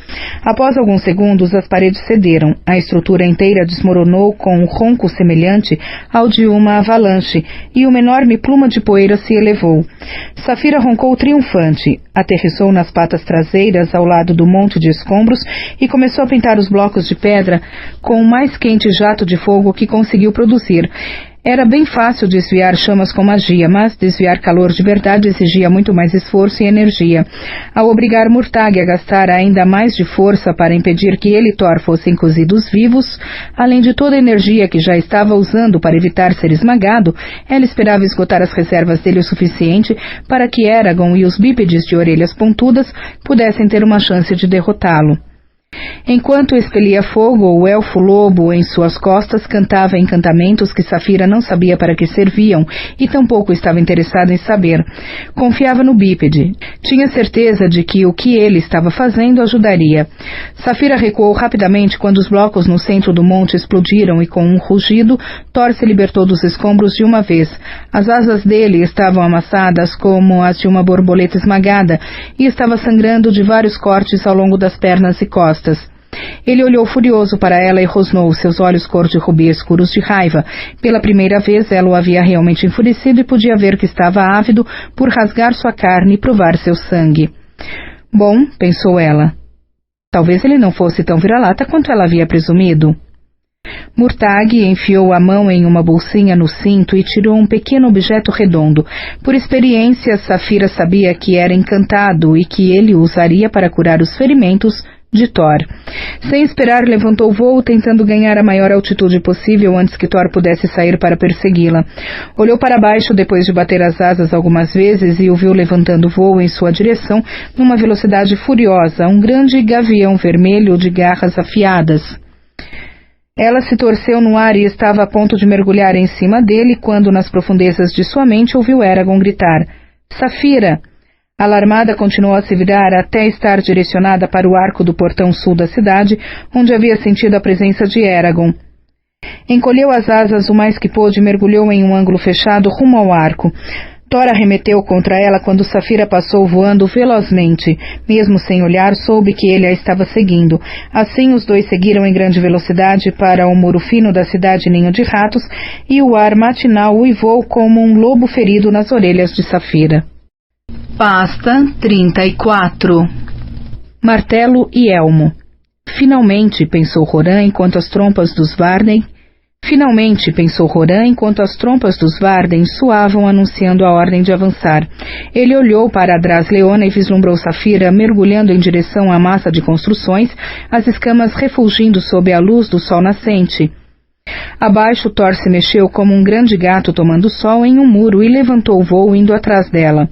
S1: Após alguns segundos, as paredes cederam. A estrutura inteira desmoronou com um ronco semelhante ao de uma avalanche, e uma enorme pluma de poeira se elevou. Saphira roncou triunfante, aterrissou nas patas traseiras ao lado do monte de escombros e começou a pintar os blocos de pedra com o mais quente jato de fogo que conseguiu produzir. Era bem fácil desviar chamas com magia, mas desviar calor de verdade exigia muito mais esforço e energia. Ao obrigar Murtag a gastar ainda mais de força para impedir que ele e Thor fossem cozidos vivos, além de toda a energia que já estava usando para evitar ser esmagado, ela esperava esgotar as reservas dele o suficiente para que Eragon e os bípedes de orelhas pontudas pudessem ter uma chance de derrotá-lo. Enquanto expelia fogo, o elfo-lobo em suas costas cantava encantamentos que Saphira não sabia para que serviam e tampouco estava interessada em saber. Confiava no bípede. Tinha certeza de que o que ele estava fazendo ajudaria. Saphira recuou rapidamente quando os blocos no centro do monte explodiram e, com um rugido, Thor se libertou dos escombros de uma vez. As asas dele estavam amassadas como as de uma borboleta esmagada e estava sangrando de vários cortes ao longo das pernas e costas. Ele olhou furioso para ela e rosnou, seus olhos cor de rubi escuros de raiva. Pela primeira vez ela o havia realmente enfurecido e podia ver que estava ávido por rasgar sua carne e provar seu sangue. Bom, pensou ela, talvez ele não fosse tão vira-lata quanto ela havia presumido. Murtagh enfiou a mão em uma bolsinha no cinto e tirou um pequeno objeto redondo. Por experiência, Saphira sabia que era encantado e que ele o usaria para curar os ferimentos de Thor. Sem esperar, levantou voo, tentando ganhar a maior altitude possível antes que Thor pudesse sair para persegui-la. Olhou para baixo depois de bater as asas algumas vezes e o viu levantando voo em sua direção numa velocidade furiosa, um grande gavião vermelho de garras afiadas. Ela se torceu no ar e estava a ponto de mergulhar em cima dele quando, nas profundezas de sua mente, ouviu Eragon gritar: Saphira! Alarmada, continuou a se virar até estar direcionada para o arco do portão sul da cidade, onde havia sentido a presença de Eragon. Encolheu as asas o mais que pôde e mergulhou em um ângulo fechado rumo ao arco. Thor arremeteu contra ela quando Saphira passou voando velozmente. Mesmo sem olhar, soube que ele a estava seguindo. Assim, os dois seguiram em grande velocidade para o muro fino da cidade Ninho de Ratos, e o ar matinal uivou como um lobo ferido nas orelhas de Saphira. Pasta 34. Martelo e elmo. Finalmente, pensou Horan enquanto as trompas dos Varden soavam anunciando a ordem de avançar. Ele olhou para a Drasleona e vislumbrou Saphira mergulhando em direção à massa de construções, as escamas refulgindo sob a luz do sol nascente. Abaixo, Thor se mexeu como um grande gato tomando sol em um muro e levantou o voo indo atrás dela.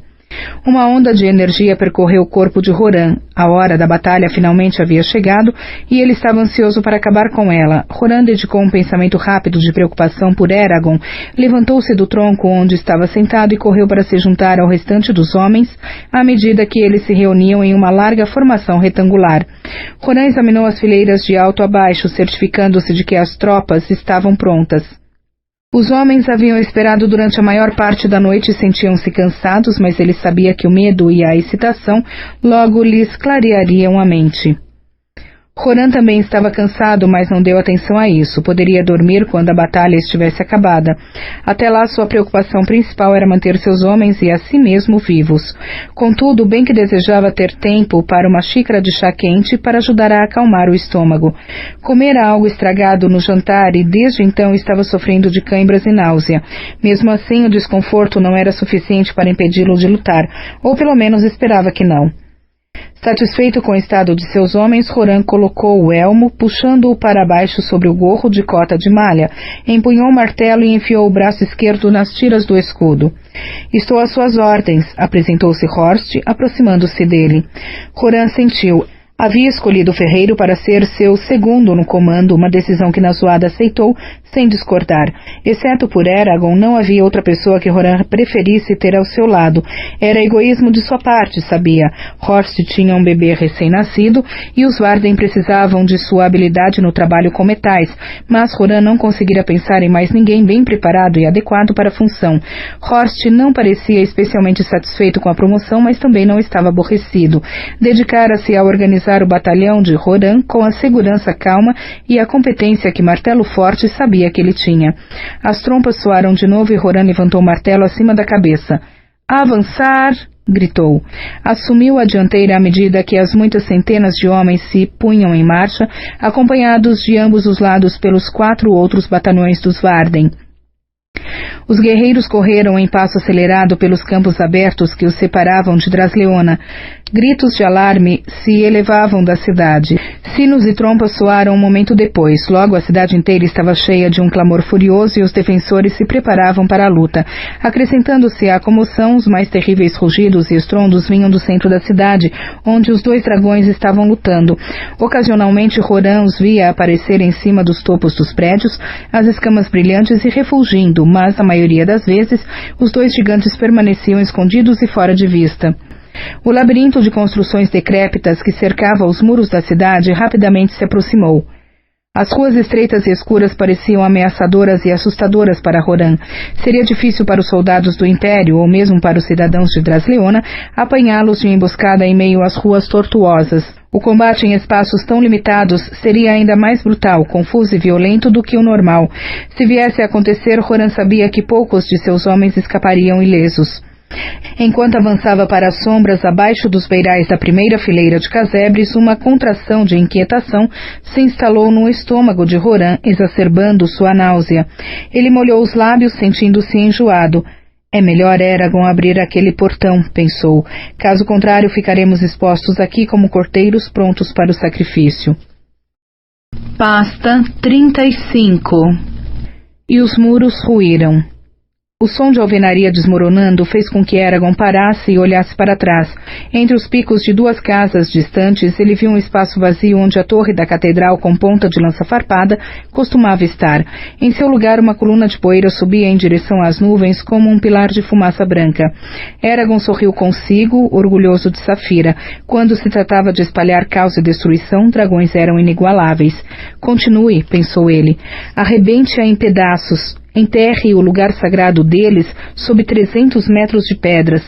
S1: Uma onda de energia percorreu o corpo de Horan. A hora da batalha finalmente havia chegado e ele estava ansioso para acabar com ela. Horan dedicou um pensamento rápido de preocupação por Eragon, levantou-se do tronco onde estava sentado e correu para se juntar ao restante dos homens à medida que eles se reuniam em uma larga formação retangular. Horan examinou as fileiras de alto a baixo, certificando-se de que as tropas estavam prontas. Os homens haviam esperado durante a maior parte da noite e sentiam-se cansados, mas ele sabia que o medo e a excitação logo lhes clareariam a mente. Horan também estava cansado, mas não deu atenção a isso. Poderia dormir quando a batalha estivesse acabada. Até lá, sua preocupação principal era manter seus homens e a si mesmo vivos. Contudo, bem que desejava ter tempo para uma xícara de chá quente para ajudar a acalmar o estômago. Comera algo estragado no jantar e desde então estava sofrendo de cãibras e náusea. Mesmo assim, o desconforto não era suficiente para impedi-lo de lutar, ou pelo menos esperava que não. Satisfeito com o estado de seus homens, Horan colocou o elmo, puxando-o para baixo sobre o gorro de cota de malha, empunhou o martelo e enfiou o braço esquerdo nas tiras do escudo. Estou às suas ordens, apresentou-se Horst, aproximando-se dele. Horan sentiu. Havia escolhido o ferreiro para ser seu segundo no comando, uma decisão que Nazuada aceitou sem discordar. Exceto por Eragon, não havia outra pessoa que Horan preferisse ter ao seu lado. Era egoísmo de sua parte, sabia. Horst tinha um bebê recém-nascido e os Varden precisavam de sua habilidade no trabalho com metais, mas Horan não conseguira pensar em mais ninguém bem preparado e adequado para a função. Horst não parecia especialmente satisfeito com a promoção, mas também não estava aborrecido. Dedicara-se a organizar o batalhão de Horan com a segurança calma e a competência que Martelo Forte sabia que ele tinha. As trompas soaram de novo e Horan levantou o martelo acima da cabeça. Avançar! Gritou. Assumiu a dianteira à medida que as muitas centenas de homens se punham em marcha, acompanhados de ambos os lados pelos 4 outros batalhões dos Varden. Os guerreiros correram em passo acelerado pelos campos abertos que os separavam de Drasleona. Gritos de alarme se elevavam da cidade. Sinos e trompas soaram um momento depois. Logo a cidade inteira estava cheia de um clamor furioso e os defensores se preparavam para a luta. Acrescentando-se à comoção, os mais terríveis rugidos e estrondos vinham do centro da cidade, onde os 2 dragões estavam lutando. Ocasionalmente Horan os via aparecer em cima dos topos dos prédios, as escamas brilhantes e refulgindo, mas a maioria das vezes os 2 gigantes permaneciam escondidos e fora de vista. O labirinto de construções decrépitas que cercava os muros da cidade rapidamente se aproximou. As ruas estreitas e escuras pareciam ameaçadoras e assustadoras para Roran. Seria difícil para os soldados do Império, ou mesmo para os cidadãos de Drasleona, apanhá-los de emboscada em meio às ruas tortuosas. O combate em espaços tão limitados seria ainda mais brutal, confuso e violento do que o normal. Se viesse a acontecer, Roran sabia que poucos de seus homens escapariam ilesos. Enquanto avançava para as sombras abaixo dos beirais da primeira fileira de casebres, uma contração de inquietação se instalou no estômago de Roran, exacerbando sua náusea. Ele molhou os lábios, sentindo-se enjoado. É melhor Eragon abrir aquele portão, pensou. Caso contrário, ficaremos expostos aqui como corteiros prontos para o sacrifício. Pasta 35. E os muros ruíram. O som de alvenaria desmoronando fez com que Eragon parasse e olhasse para trás. Entre os picos de duas casas distantes, ele viu um espaço vazio onde a torre da catedral com ponta de lança farpada costumava estar. Em seu lugar, uma coluna de poeira subia em direção às nuvens como um pilar de fumaça branca. Eragon sorriu consigo, orgulhoso de Saphira. Quando se tratava de espalhar caos e destruição, dragões eram inigualáveis. Continue, pensou ele. Arrebente-a em pedaços. Enterre o lugar sagrado deles sob 300 metros de pedras.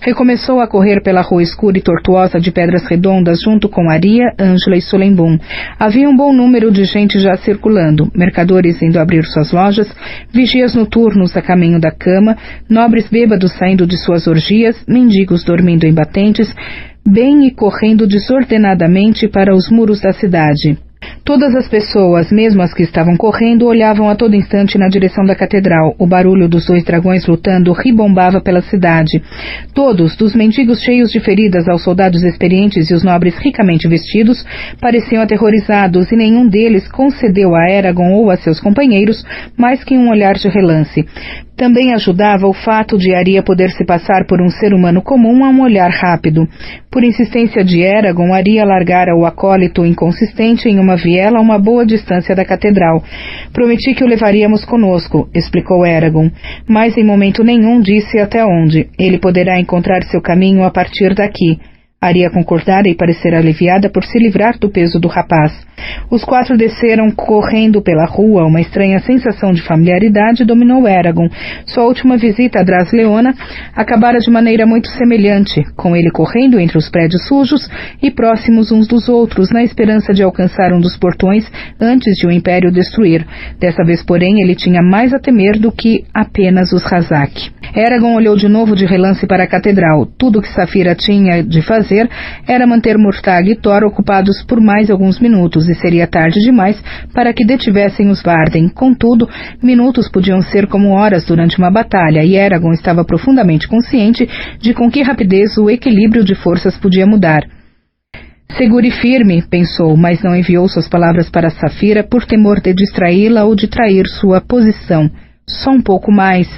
S1: Recomeçou a correr pela rua escura e tortuosa de pedras redondas junto com Aria, Ângela e Solembum. Havia um bom número de gente já circulando, mercadores indo abrir suas lojas, vigias noturnos a caminho da cama, nobres bêbados saindo de suas orgias, mendigos dormindo em batentes, bem e correndo desordenadamente para os muros da cidade. Todas as pessoas, mesmo as que estavam correndo, olhavam a todo instante na direção da catedral. O barulho dos dois dragões lutando ribombava pela cidade. Todos, dos mendigos cheios de feridas aos soldados experientes e os nobres ricamente vestidos, pareciam aterrorizados e nenhum deles concedeu a Eragon ou a seus companheiros mais que um olhar de relance. Também ajudava o fato de Aria poder se passar por um ser humano comum a um olhar rápido. Por insistência de Eragon, Aria largara o acólito inconsistente em uma viela a uma boa distância da catedral. Prometi que o levaríamos conosco, explicou Eragon, mas em momento nenhum disse até onde. Ele poderá encontrar seu caminho a partir daqui. Aria concordara e parecera aliviada por se livrar do peso do rapaz. Os quatro desceram correndo pela rua. Uma estranha sensação de familiaridade dominou Eragon. Sua última visita a Drasleona acabara de maneira muito semelhante, com ele correndo entre os prédios sujos e próximos uns dos outros, na esperança de alcançar um dos portões antes de o Império destruir. Dessa vez, porém, ele tinha mais a temer do que apenas os Razak. Eragon olhou de novo de relance para a catedral. Tudo o que Saphira tinha de fazer era manter Murtagh e Thor ocupados por mais alguns minutos, e seria tarde demais para que detivessem os Varden. Contudo, minutos podiam ser como horas durante uma batalha, e Eragon estava profundamente consciente de com que rapidez o equilíbrio de forças podia mudar. Segure firme, pensou, mas não enviou suas palavras para Saphira por temor de distraí-la ou de trair sua posição. Só um pouco mais.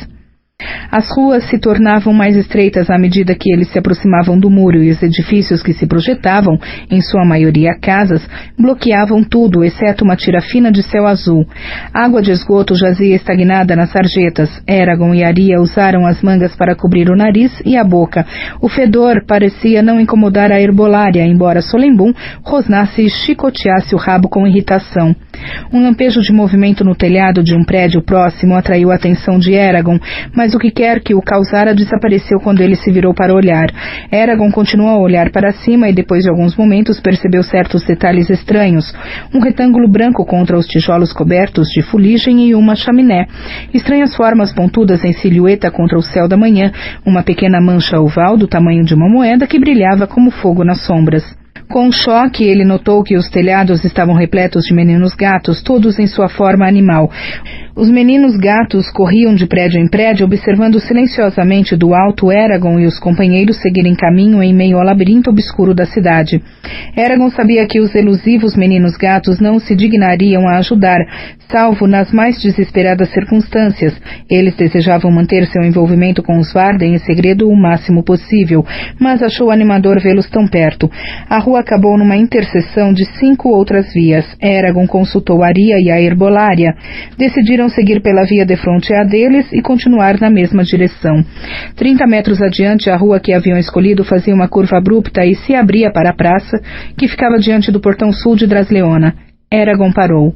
S1: As ruas se tornavam mais estreitas à medida que eles se aproximavam do muro, e os edifícios que se projetavam, em sua maioria casas, bloqueavam tudo, exceto uma tira fina de céu azul. Água de esgoto jazia estagnada nas sarjetas. Eragon e Aria usaram as mangas para cobrir o nariz e a boca. O fedor parecia não incomodar a herbolária, embora Solembum rosnasse e chicoteasse o rabo com irritação. Um lampejo de movimento no telhado de um prédio próximo atraiu a atenção de Eragon, mas o que quer que o causara desapareceu quando ele se virou para olhar. Eragon continuou a olhar para cima e depois de alguns momentos percebeu certos detalhes estranhos. Um retângulo branco contra os tijolos cobertos de fuligem e uma chaminé. Estranhas formas pontudas em silhueta contra o céu da manhã. Uma pequena mancha oval do tamanho de uma moeda que brilhava como fogo nas sombras. Com um choque, ele notou que os telhados estavam repletos de meninos gatos, todos em sua forma animal. Os meninos gatos corriam de prédio em prédio, observando silenciosamente do alto Eragon e os companheiros seguirem caminho em meio ao labirinto obscuro da cidade. Eragon sabia que os elusivos meninos gatos não se dignariam a ajudar, salvo nas mais desesperadas circunstâncias. Eles desejavam manter seu envolvimento com os Varden em segredo o máximo possível, mas achou animador vê-los tão perto. A rua acabou numa interseção de 5 outras vias. Eragon consultou Aria e a herbolária. Decidiram seguir pela via defronte à deles e continuar na mesma direção. 30 metros adiante, a rua que haviam escolhido fazia uma curva abrupta e se abria para a praça, que ficava diante do portão sul de Drasleona. Eragon parou.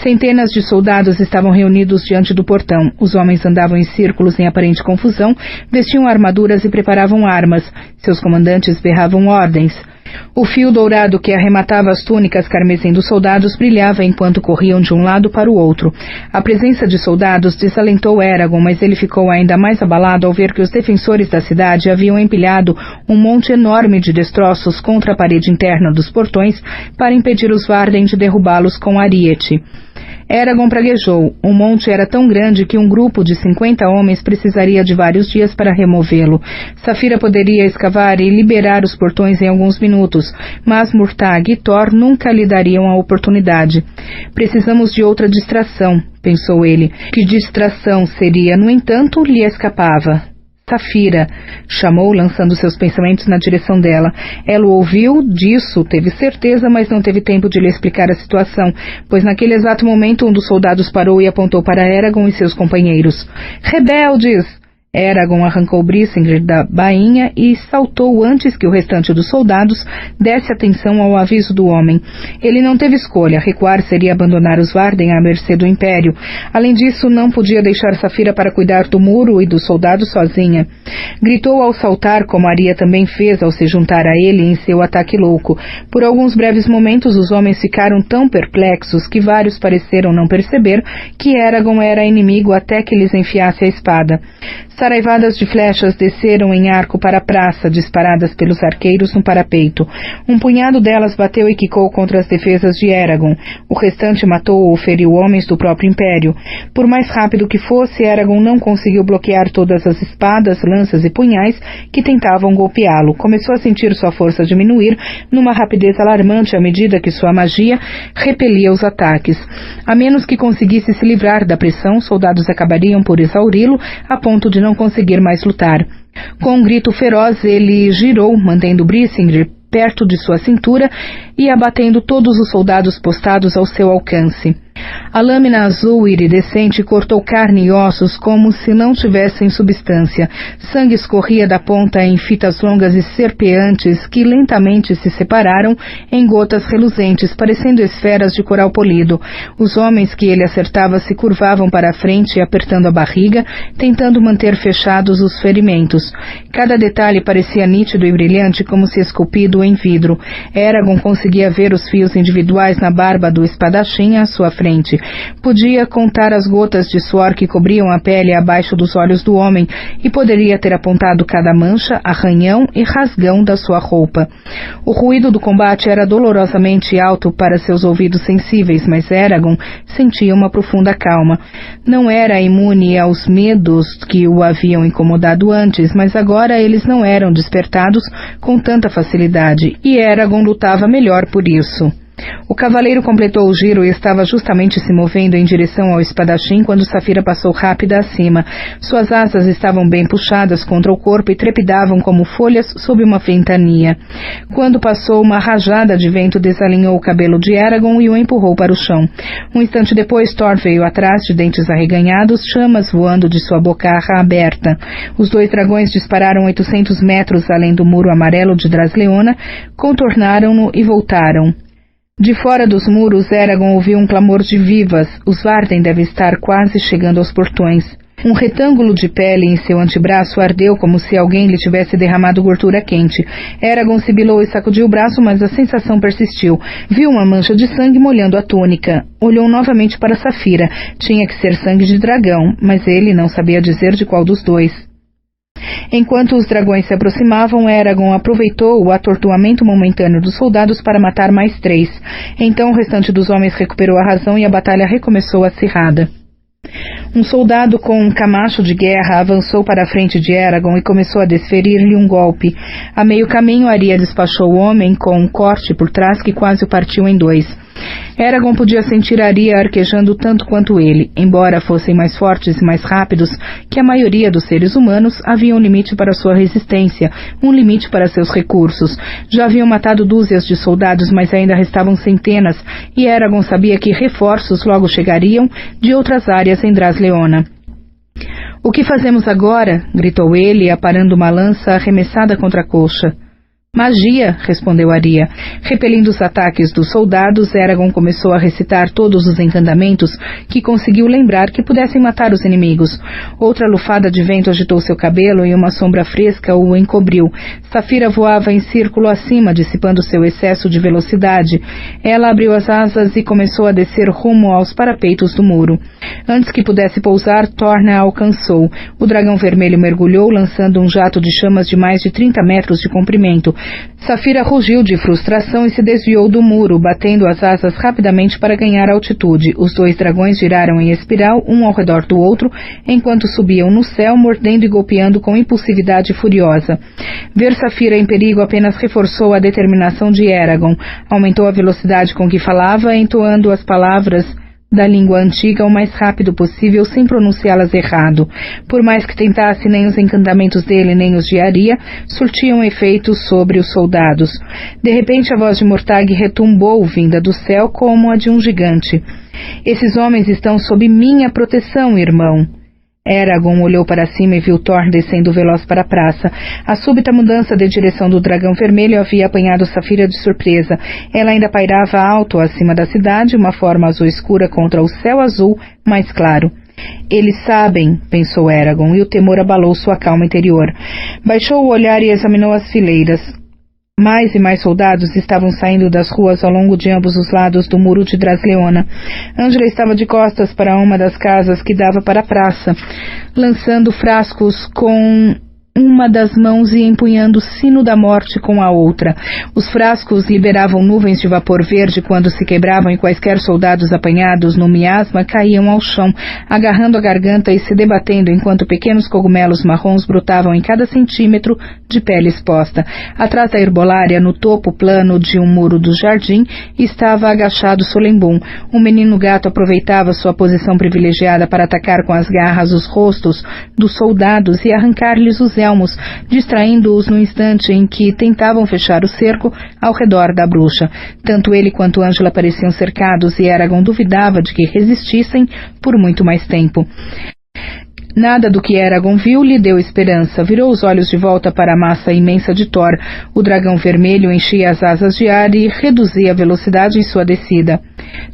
S1: Centenas de soldados estavam reunidos diante do portão. Os homens andavam em círculos em aparente confusão, vestiam armaduras e preparavam armas. Seus comandantes berravam ordens. O fio dourado que arrematava as túnicas carmesim dos soldados brilhava enquanto corriam de um lado para o outro. A presença de soldados desalentou Eragon, mas ele ficou ainda mais abalado ao ver que os defensores da cidade haviam empilhado um monte enorme de destroços contra a parede interna dos portões para impedir os Varden de derrubá-los com ariete. Eragon praguejou. O monte era tão grande que um grupo de 50 homens precisaria de vários dias para removê-lo. Saphira poderia escavar e liberar os portões em alguns minutos, mas Murtagh e Thor nunca lhe dariam a oportunidade. Precisamos de outra distração, pensou ele. Que distração seria, no entanto, lhe escapava. Saphira, chamou, lançando seus pensamentos na direção dela. Ela o ouviu, disso, teve certeza, mas não teve tempo de lhe explicar a situação, pois naquele exato momento um dos soldados parou e apontou para Eragon e seus companheiros. Rebeldes! Eragon arrancou Brísingr da bainha e saltou antes que o restante dos soldados desse atenção ao aviso do homem. Ele não teve escolha. Recuar seria abandonar os Varden à mercê do Império. Além disso, não podia deixar Saphira para cuidar do muro e dos soldados sozinha. Gritou ao saltar, como Arya também fez ao se juntar a ele em seu ataque louco. Por alguns breves momentos, os homens ficaram tão perplexos que vários pareceram não perceber que Eragon era inimigo até que lhes enfiasse a espada. Saraivadas de flechas desceram em arco para a praça, disparadas pelos arqueiros no parapeito. Um punhado delas bateu e quicou contra as defesas de Eragon. O restante matou ou feriu homens do próprio Império. Por mais rápido que fosse, Eragon não conseguiu bloquear todas as espadas, lanças e punhais que tentavam golpeá-lo. Começou a sentir sua força diminuir numa rapidez alarmante à medida que sua magia repelia os ataques. A menos que conseguisse se livrar da pressão, soldados acabariam por exauri-lo a ponto de não conseguir mais lutar. Com um grito feroz, ele girou, mantendo Brísingr perto de sua cintura e abatendo todos os soldados postados ao seu alcance. A lâmina azul iridescente cortou carne e ossos como se não tivessem substância. Sangue escorria da ponta em fitas longas e serpeantes que lentamente se separaram em gotas reluzentes, parecendo esferas de coral polido. Os homens que ele acertava se curvavam para a frente, apertando a barriga, tentando manter fechados os ferimentos. Cada detalhe parecia nítido e brilhante, como se esculpido em vidro. Eragon conseguia ver os fios individuais na barba do espadachim à sua frente. Podia contar as gotas de suor que cobriam a pele abaixo dos olhos do homem e poderia ter apontado cada mancha, arranhão e rasgão da sua roupa. O ruído do combate era dolorosamente alto para seus ouvidos sensíveis, mas Eragon sentia uma profunda calma. Não era imune aos medos que o haviam incomodado antes, mas agora eles não eram despertados com tanta facilidade, e Eragon lutava melhor por isso. O cavaleiro completou o giro e estava justamente se movendo em direção ao espadachim quando Saphira passou rápida acima. Suas asas estavam bem puxadas contra o corpo e trepidavam como folhas sob uma ventania. Quando passou, uma rajada de vento desalinhou o cabelo de Eragon e o empurrou para o chão. Um instante depois, Thor veio atrás, de dentes arreganhados, chamas voando de sua bocarra aberta. Os dois dragões dispararam 800 metros além do muro amarelo de Drasleona, contornaram-no e voltaram. De fora dos muros, Eragon ouviu um clamor de vivas. Os Varden devem estar quase chegando aos portões. Um retângulo de pele em seu antebraço ardeu como se alguém lhe tivesse derramado gordura quente. Eragon sibilou e sacudiu o braço, mas a sensação persistiu. Viu uma mancha de sangue molhando a túnica. Olhou novamente para Saphira. Tinha que ser sangue de dragão, mas ele não sabia dizer de qual dos dois. Enquanto os dragões se aproximavam, Eragon aproveitou o atordoamento momentâneo dos soldados para matar mais 3. Então o restante dos homens recuperou a razão e a batalha recomeçou acirrada. Um soldado com um camacho de guerra avançou para a frente de Eragon e começou a desferir-lhe um golpe. A meio caminho, Arya despachou o homem com um corte por trás que quase o partiu em 2. Eragon podia sentir Arya arquejando tanto quanto ele. Embora fossem mais fortes e mais rápidos que a maioria dos seres humanos, havia um limite para sua resistência, um limite para seus recursos. Já haviam matado dúzias de soldados, mas ainda restavam centenas, e Eragon sabia que reforços logo chegariam de outras áreas em Drasleona. "O que fazemos agora?" gritou ele, aparando uma lança arremessada contra a coxa. Magia, respondeu Arya. Repelindo os ataques dos soldados, Eragon começou a recitar todos os encantamentos que conseguiu lembrar que pudessem matar os inimigos. Outra lufada de vento agitou seu cabelo e uma sombra fresca o encobriu. Saphira voava em círculo acima, dissipando seu excesso de velocidade. Ela abriu as asas e começou a descer rumo aos parapeitos do muro. Antes que pudesse pousar, Torna a alcançou. O dragão vermelho mergulhou, lançando um jato de chamas de mais de 30 metros de comprimento. Saphira rugiu de frustração e se desviou do muro, batendo as asas rapidamente para ganhar altitude. Os dois dragões giraram em espiral, um ao redor do outro, enquanto subiam no céu, mordendo e golpeando com impulsividade furiosa. Ver Saphira em perigo apenas reforçou a determinação de Eragon. Aumentou a velocidade com que falava, entoando as palavras da língua antiga o mais rápido possível, sem pronunciá-las errado. Por mais que tentasse, nem os encantamentos dele nem os de Arya surtiam efeitos sobre os soldados. De repente, a voz de Mortag retumbou, vinda do céu, como a de um gigante. Esses homens estão sob minha proteção, irmão. Eragon olhou para cima e viu Thor descendo veloz para a praça. A súbita mudança de direção do dragão vermelho havia apanhado Saphira de surpresa. Ela ainda pairava alto acima da cidade, uma forma azul escura contra o céu azul mais claro. Eles sabem, pensou Eragon, e o temor abalou sua calma interior. Baixou o olhar e examinou as fileiras. Mais e mais soldados estavam saindo das ruas ao longo de ambos os lados do muro de Drasleona. Ângela estava de costas para uma das casas que dava para a praça, lançando frascos com uma das mãos e empunhando o sino da morte com a outra. Os frascos liberavam nuvens de vapor verde quando se quebravam e quaisquer soldados apanhados no miasma caíam ao chão, agarrando a garganta e se debatendo enquanto pequenos cogumelos marrons brotavam em cada centímetro de pele exposta. Atrás da herbolária, no topo plano de um muro do jardim, estava agachado Solembum. Um menino gato aproveitava sua posição privilegiada para atacar com as garras os rostos dos soldados e arrancar-lhes os elmos, distraindo-os no instante em que tentavam fechar o cerco ao redor da bruxa. Tanto ele quanto Ângela pareciam cercados e Eragon duvidava de que resistissem por muito mais tempo. Nada do que Eragon viu lhe deu esperança. Virou os olhos de volta para a massa imensa de Thor. O dragão vermelho enchia as asas de ar e reduzia a velocidade em sua descida.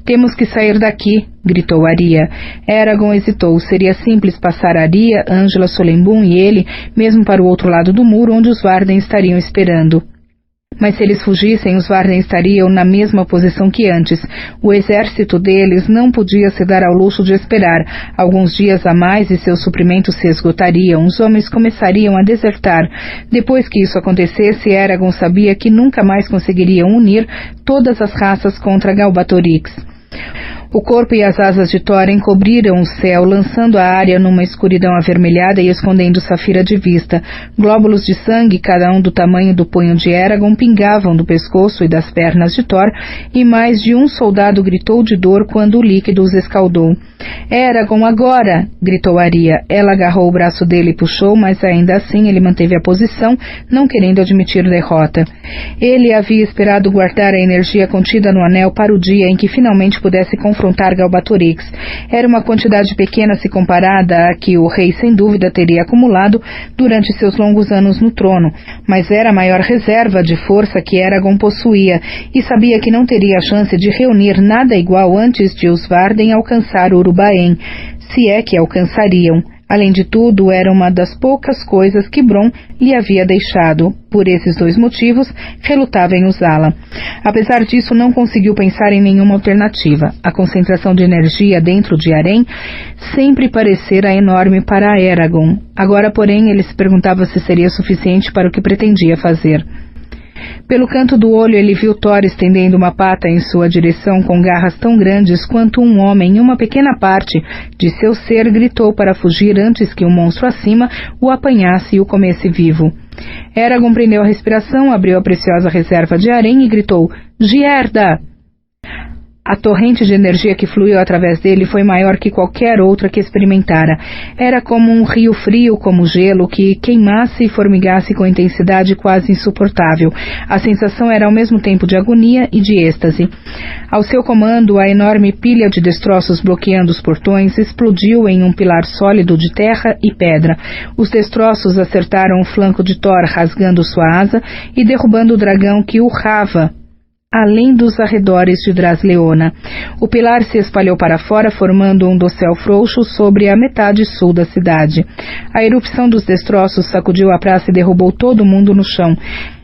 S1: «Temos que sair daqui», gritou Arya. Eragon hesitou. Seria simples passar Arya, Ângela, Solembum e ele, mesmo para o outro lado do muro, onde os Varden estariam esperando. Mas se eles fugissem, os Varden estariam na mesma posição que antes. O exército deles não podia se dar ao luxo de esperar. Alguns dias a mais e seus suprimentos se esgotariam. Os homens começariam a desertar. Depois que isso acontecesse, Eragon sabia que nunca mais conseguiriam unir todas as raças contra Galbatorix. O corpo e as asas de Thor encobriram o céu, lançando a área numa escuridão avermelhada e escondendo Saphira de vista. Glóbulos de sangue, cada um do tamanho do punho de Eragon, pingavam do pescoço e das pernas de Thor, e mais de um soldado gritou de dor quando o líquido os escaldou. «Eragon, agora!» gritou Arya. Ela agarrou o braço dele e puxou, mas ainda assim ele manteve a posição, não querendo admitir derrota. Ele havia esperado guardar a energia contida no anel para o dia em que finalmente pudesse confrontar Galbatorix. Era uma quantidade pequena se comparada à que o rei sem dúvida teria acumulado durante seus longos anos no trono, mas era a maior reserva de força que Eragon possuía, e sabia que não teria a chance de reunir nada igual antes de os Varden alcançar Urubaen, se é que alcançariam. Além de tudo, era uma das poucas coisas que Bronn lhe havia deixado. Por esses dois motivos, relutava em usá-la. Apesar disso, não conseguiu pensar em nenhuma alternativa. A concentração de energia dentro de Arryn sempre parecera enorme para Eragon. Agora, porém, ele se perguntava se seria suficiente para o que pretendia fazer. Pelo canto do olho, ele viu Thor estendendo uma pata em sua direção com garras tão grandes quanto um homem, e uma pequena parte de seu ser gritou para fugir antes que o monstro acima o apanhasse e o comesse vivo. Eragon prendeu a respiração, abriu a preciosa reserva de Arryn e gritou: «Gierda!» A torrente de energia que fluiu através dele foi maior que qualquer outra que experimentara. Era como um rio frio como gelo que queimasse e formigasse com intensidade quase insuportável. A sensação era ao mesmo tempo de agonia e de êxtase. Ao seu comando, a enorme pilha de destroços bloqueando os portões explodiu em um pilar sólido de terra e pedra. Os destroços acertaram o flanco de Thor, rasgando sua asa e derrubando o dragão que urrava além dos arredores de Drasleona. O pilar se espalhou para fora, formando um dossel frouxo sobre a metade sul da cidade. A erupção dos destroços sacudiu a praça e derrubou todo mundo no chão.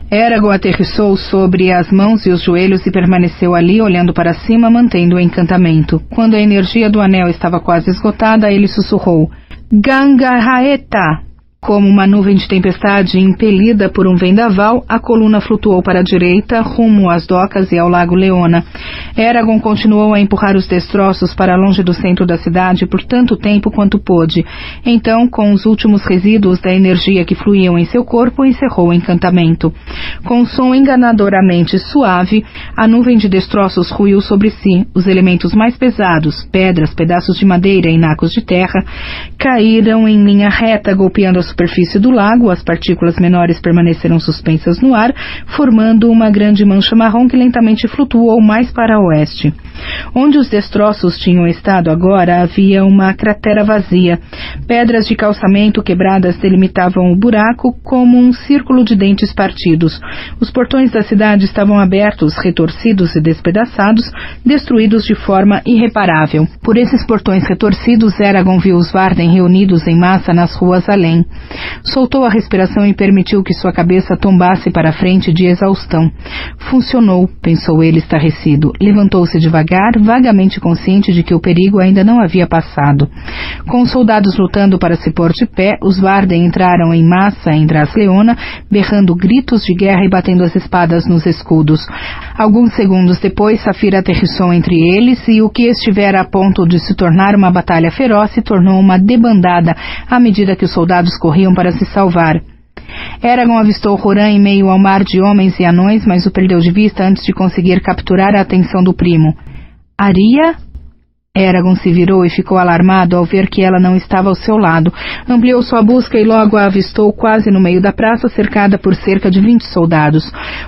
S1: Eragon aterrissou sobre as mãos e os joelhos e permaneceu ali, olhando para cima, mantendo o encantamento. Quando a energia do anel estava quase esgotada, ele sussurrou: Gangahaeta! Como uma nuvem de tempestade impelida por um vendaval, a coluna flutuou para a direita, rumo às docas e ao lago Leona. Eragon continuou a empurrar os destroços para longe do centro da cidade por tanto tempo quanto pôde. Então, com os últimos resíduos da energia que fluíam em seu corpo, encerrou o encantamento. Com um som enganadoramente suave, a nuvem de destroços ruiu sobre si. Os elementos mais pesados, pedras, pedaços de madeira e nacos de terra, caíram em linha reta, golpeando a superfície do lago. As partículas menores permaneceram suspensas no ar, formando uma grande mancha marrom que lentamente flutuou mais para oeste. Onde os destroços tinham estado agora, havia uma cratera vazia. Pedras de calçamento quebradas delimitavam o buraco como um círculo de dentes partidos. Os portões da cidade estavam abertos, retorcidos e despedaçados, destruídos de forma irreparável. Por esses portões retorcidos, Eragon viu os Varden reunidos em massa nas ruas além. Soltou a respiração e permitiu que sua cabeça tombasse para a frente de exaustão. Funcionou, pensou ele estarrecido. Levantou-se devagar, vagamente consciente de que o perigo ainda não havia passado. Com os soldados lutando para se pôr de pé, os Varden entraram em massa em Drasleona, berrando gritos de guerra e batendo as espadas nos escudos. Alguns segundos depois, Saphira aterrissou entre eles e o que estivera a ponto de se tornar uma batalha feroz se tornou uma debandada à medida que os soldados corriam para se salvar. Eragon avistou Roran em meio ao mar de homens e anões, mas o perdeu de vista antes de conseguir capturar a atenção do primo. Aria? Eragon se virou e ficou alarmado ao ver que ela não estava ao seu lado. Ampliou sua busca e logo a avistou quase no meio da praça, cercada por cerca de 20 soldados.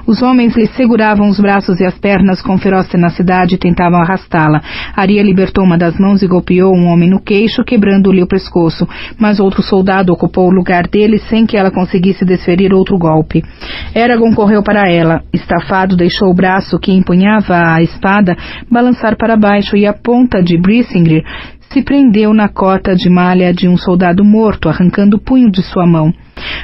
S1: Os homens lhe seguravam os braços e as pernas com feroz tenacidade e tentavam arrastá-la. Aria libertou uma das mãos e golpeou um homem no queixo, quebrando-lhe o pescoço, mas outro soldado ocupou o lugar dele sem que ela conseguisse desferir outro golpe. Eragon correu para ela. Estafado, deixou o braço que empunhava a espada balançar para baixo e a ponta de Brisingr se prendeu na cota de malha de um soldado morto, arrancando o punho de sua mão.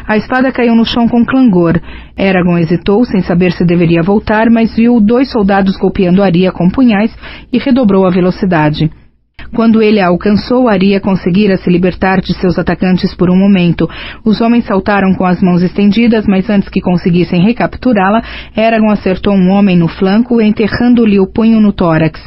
S1: A espada caiu no chão com clangor. Eragon hesitou, sem saber se deveria voltar, mas viu 2 soldados golpeando Aria com punhais e redobrou a velocidade. Quando ele a alcançou, Aria conseguira se libertar de seus atacantes por um momento. Os homens saltaram com as mãos estendidas, mas antes que conseguissem recapturá-la, Eragon acertou um homem no flanco, enterrando-lhe o punho no tórax.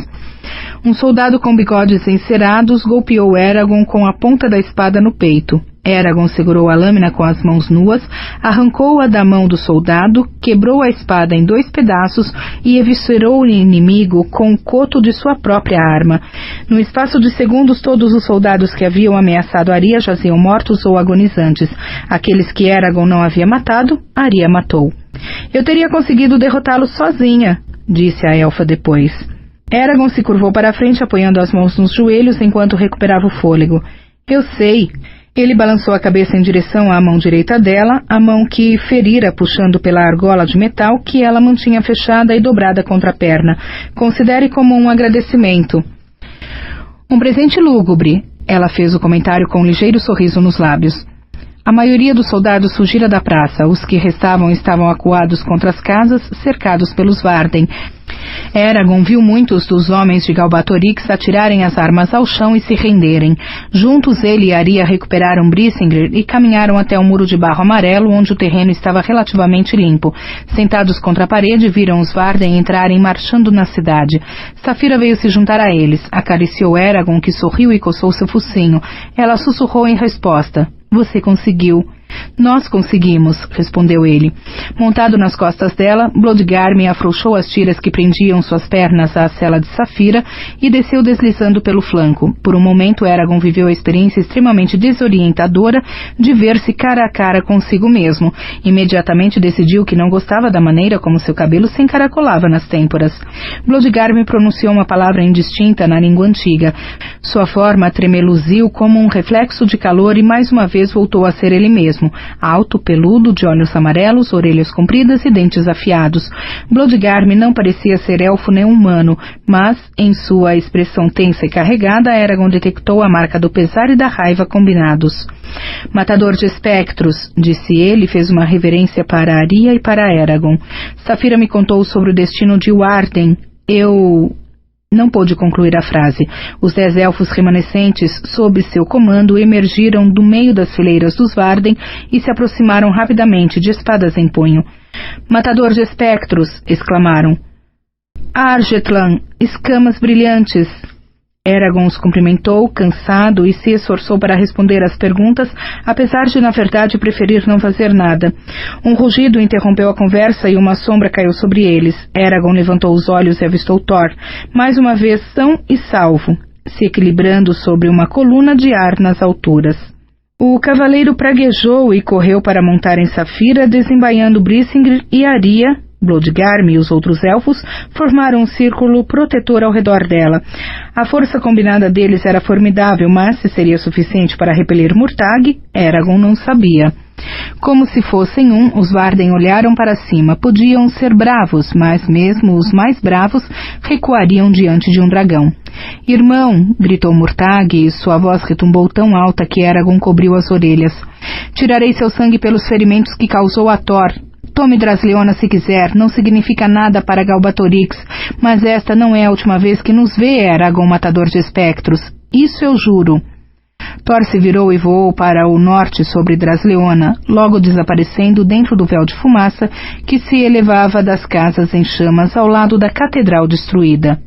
S1: Um soldado com bigodes encerados golpeou Eragon com a ponta da espada no peito. Eragon segurou a lâmina com as mãos nuas, arrancou-a da mão do soldado, quebrou a espada em 2 pedaços e eviscerou o inimigo com o coto de sua própria arma. No espaço de segundos, todos os soldados que haviam ameaçado Aria jaziam mortos ou agonizantes. Aqueles que Eragon não havia matado, Aria matou. Eu teria conseguido derrotá-los sozinha, disse a elfa depois. Eragon se curvou para a frente, apoiando as mãos nos joelhos enquanto recuperava o fôlego. Eu sei. Ele balançou a cabeça em direção à mão direita dela, a mão que ferira puxando pela argola de metal que ela mantinha fechada e dobrada contra a perna. Considere como um agradecimento. Um presente lúgubre, ela fez o comentário com um ligeiro sorriso nos lábios. A maioria dos soldados fugira da praça. Os que restavam estavam acuados contra as casas, cercados pelos Varden. Eragon viu muitos dos homens de Galbatorix atirarem as armas ao chão e se renderem. Juntos ele e Aria recuperaram Brisingr e caminharam até o muro de barro amarelo, onde o terreno estava relativamente limpo. Sentados contra a parede, viram os Varden entrarem marchando na cidade. Saphira veio se juntar a eles. Acariciou Eragon, que sorriu e coçou seu focinho. Ela sussurrou em resposta. Você conseguiu. Nós conseguimos, respondeu ele. Montado nas costas dela, Bloodgarm afrouxou as tiras que prendiam suas pernas à sela de Saphira e desceu deslizando pelo flanco. Por um momento, Eragon viveu a experiência extremamente desorientadora de ver-se cara a cara consigo mesmo. Imediatamente decidiu que não gostava da maneira como seu cabelo se encaracolava nas têmporas. Bloodgarm pronunciou uma palavra indistinta na língua antiga. Sua forma tremeluziu como um reflexo de calor e mais uma vez voltou a ser ele mesmo. Alto, peludo, de olhos amarelos, orelhas compridas e dentes afiados. Bloodgarm não parecia ser elfo nem humano, mas, em sua expressão tensa e carregada, Eragon detectou a marca do pesar e da raiva combinados. Matador de espectros, disse ele e fez uma reverência para Aria e para Eragon. Saphira me contou sobre o destino de Warden. Não pôde concluir a frase. Os 10 elfos remanescentes, sob seu comando, emergiram do meio das fileiras dos Varden e se aproximaram rapidamente, de espadas em punho. Matador de espectros! Exclamaram. Argetlan! Escamas brilhantes! Eragon os cumprimentou, cansado, e se esforçou para responder às perguntas, apesar de, na verdade, preferir não fazer nada. Um rugido interrompeu a conversa e uma sombra caiu sobre eles. Eragon levantou os olhos e avistou Thor, mais uma vez são e salvo, se equilibrando sobre uma coluna de ar nas alturas. O cavaleiro praguejou e correu para montar em Saphira, desembaiando Brisingr e Aria. Bloodgarm e os outros elfos formaram um círculo protetor ao redor dela. A força combinada deles era formidável, mas se seria suficiente para repelir Murtagh, Eragon não sabia. Como se fossem os Varden olharam para cima. Podiam ser bravos, mas mesmo os mais bravos recuariam diante de um dragão. Irmão, gritou Murtagh, e sua voz retumbou tão alta que Eragon cobriu as orelhas. Tirarei seu sangue pelos ferimentos que causou a Thor. Tome Drasleona se quiser, não significa nada para Galbatorix, mas esta não é a última vez que nos vê, Eragon, matador de espectros. Isso eu juro. Thor se virou e voou para o norte sobre Drasleona, logo desaparecendo dentro do véu de fumaça que se elevava das casas em chamas ao lado da catedral destruída.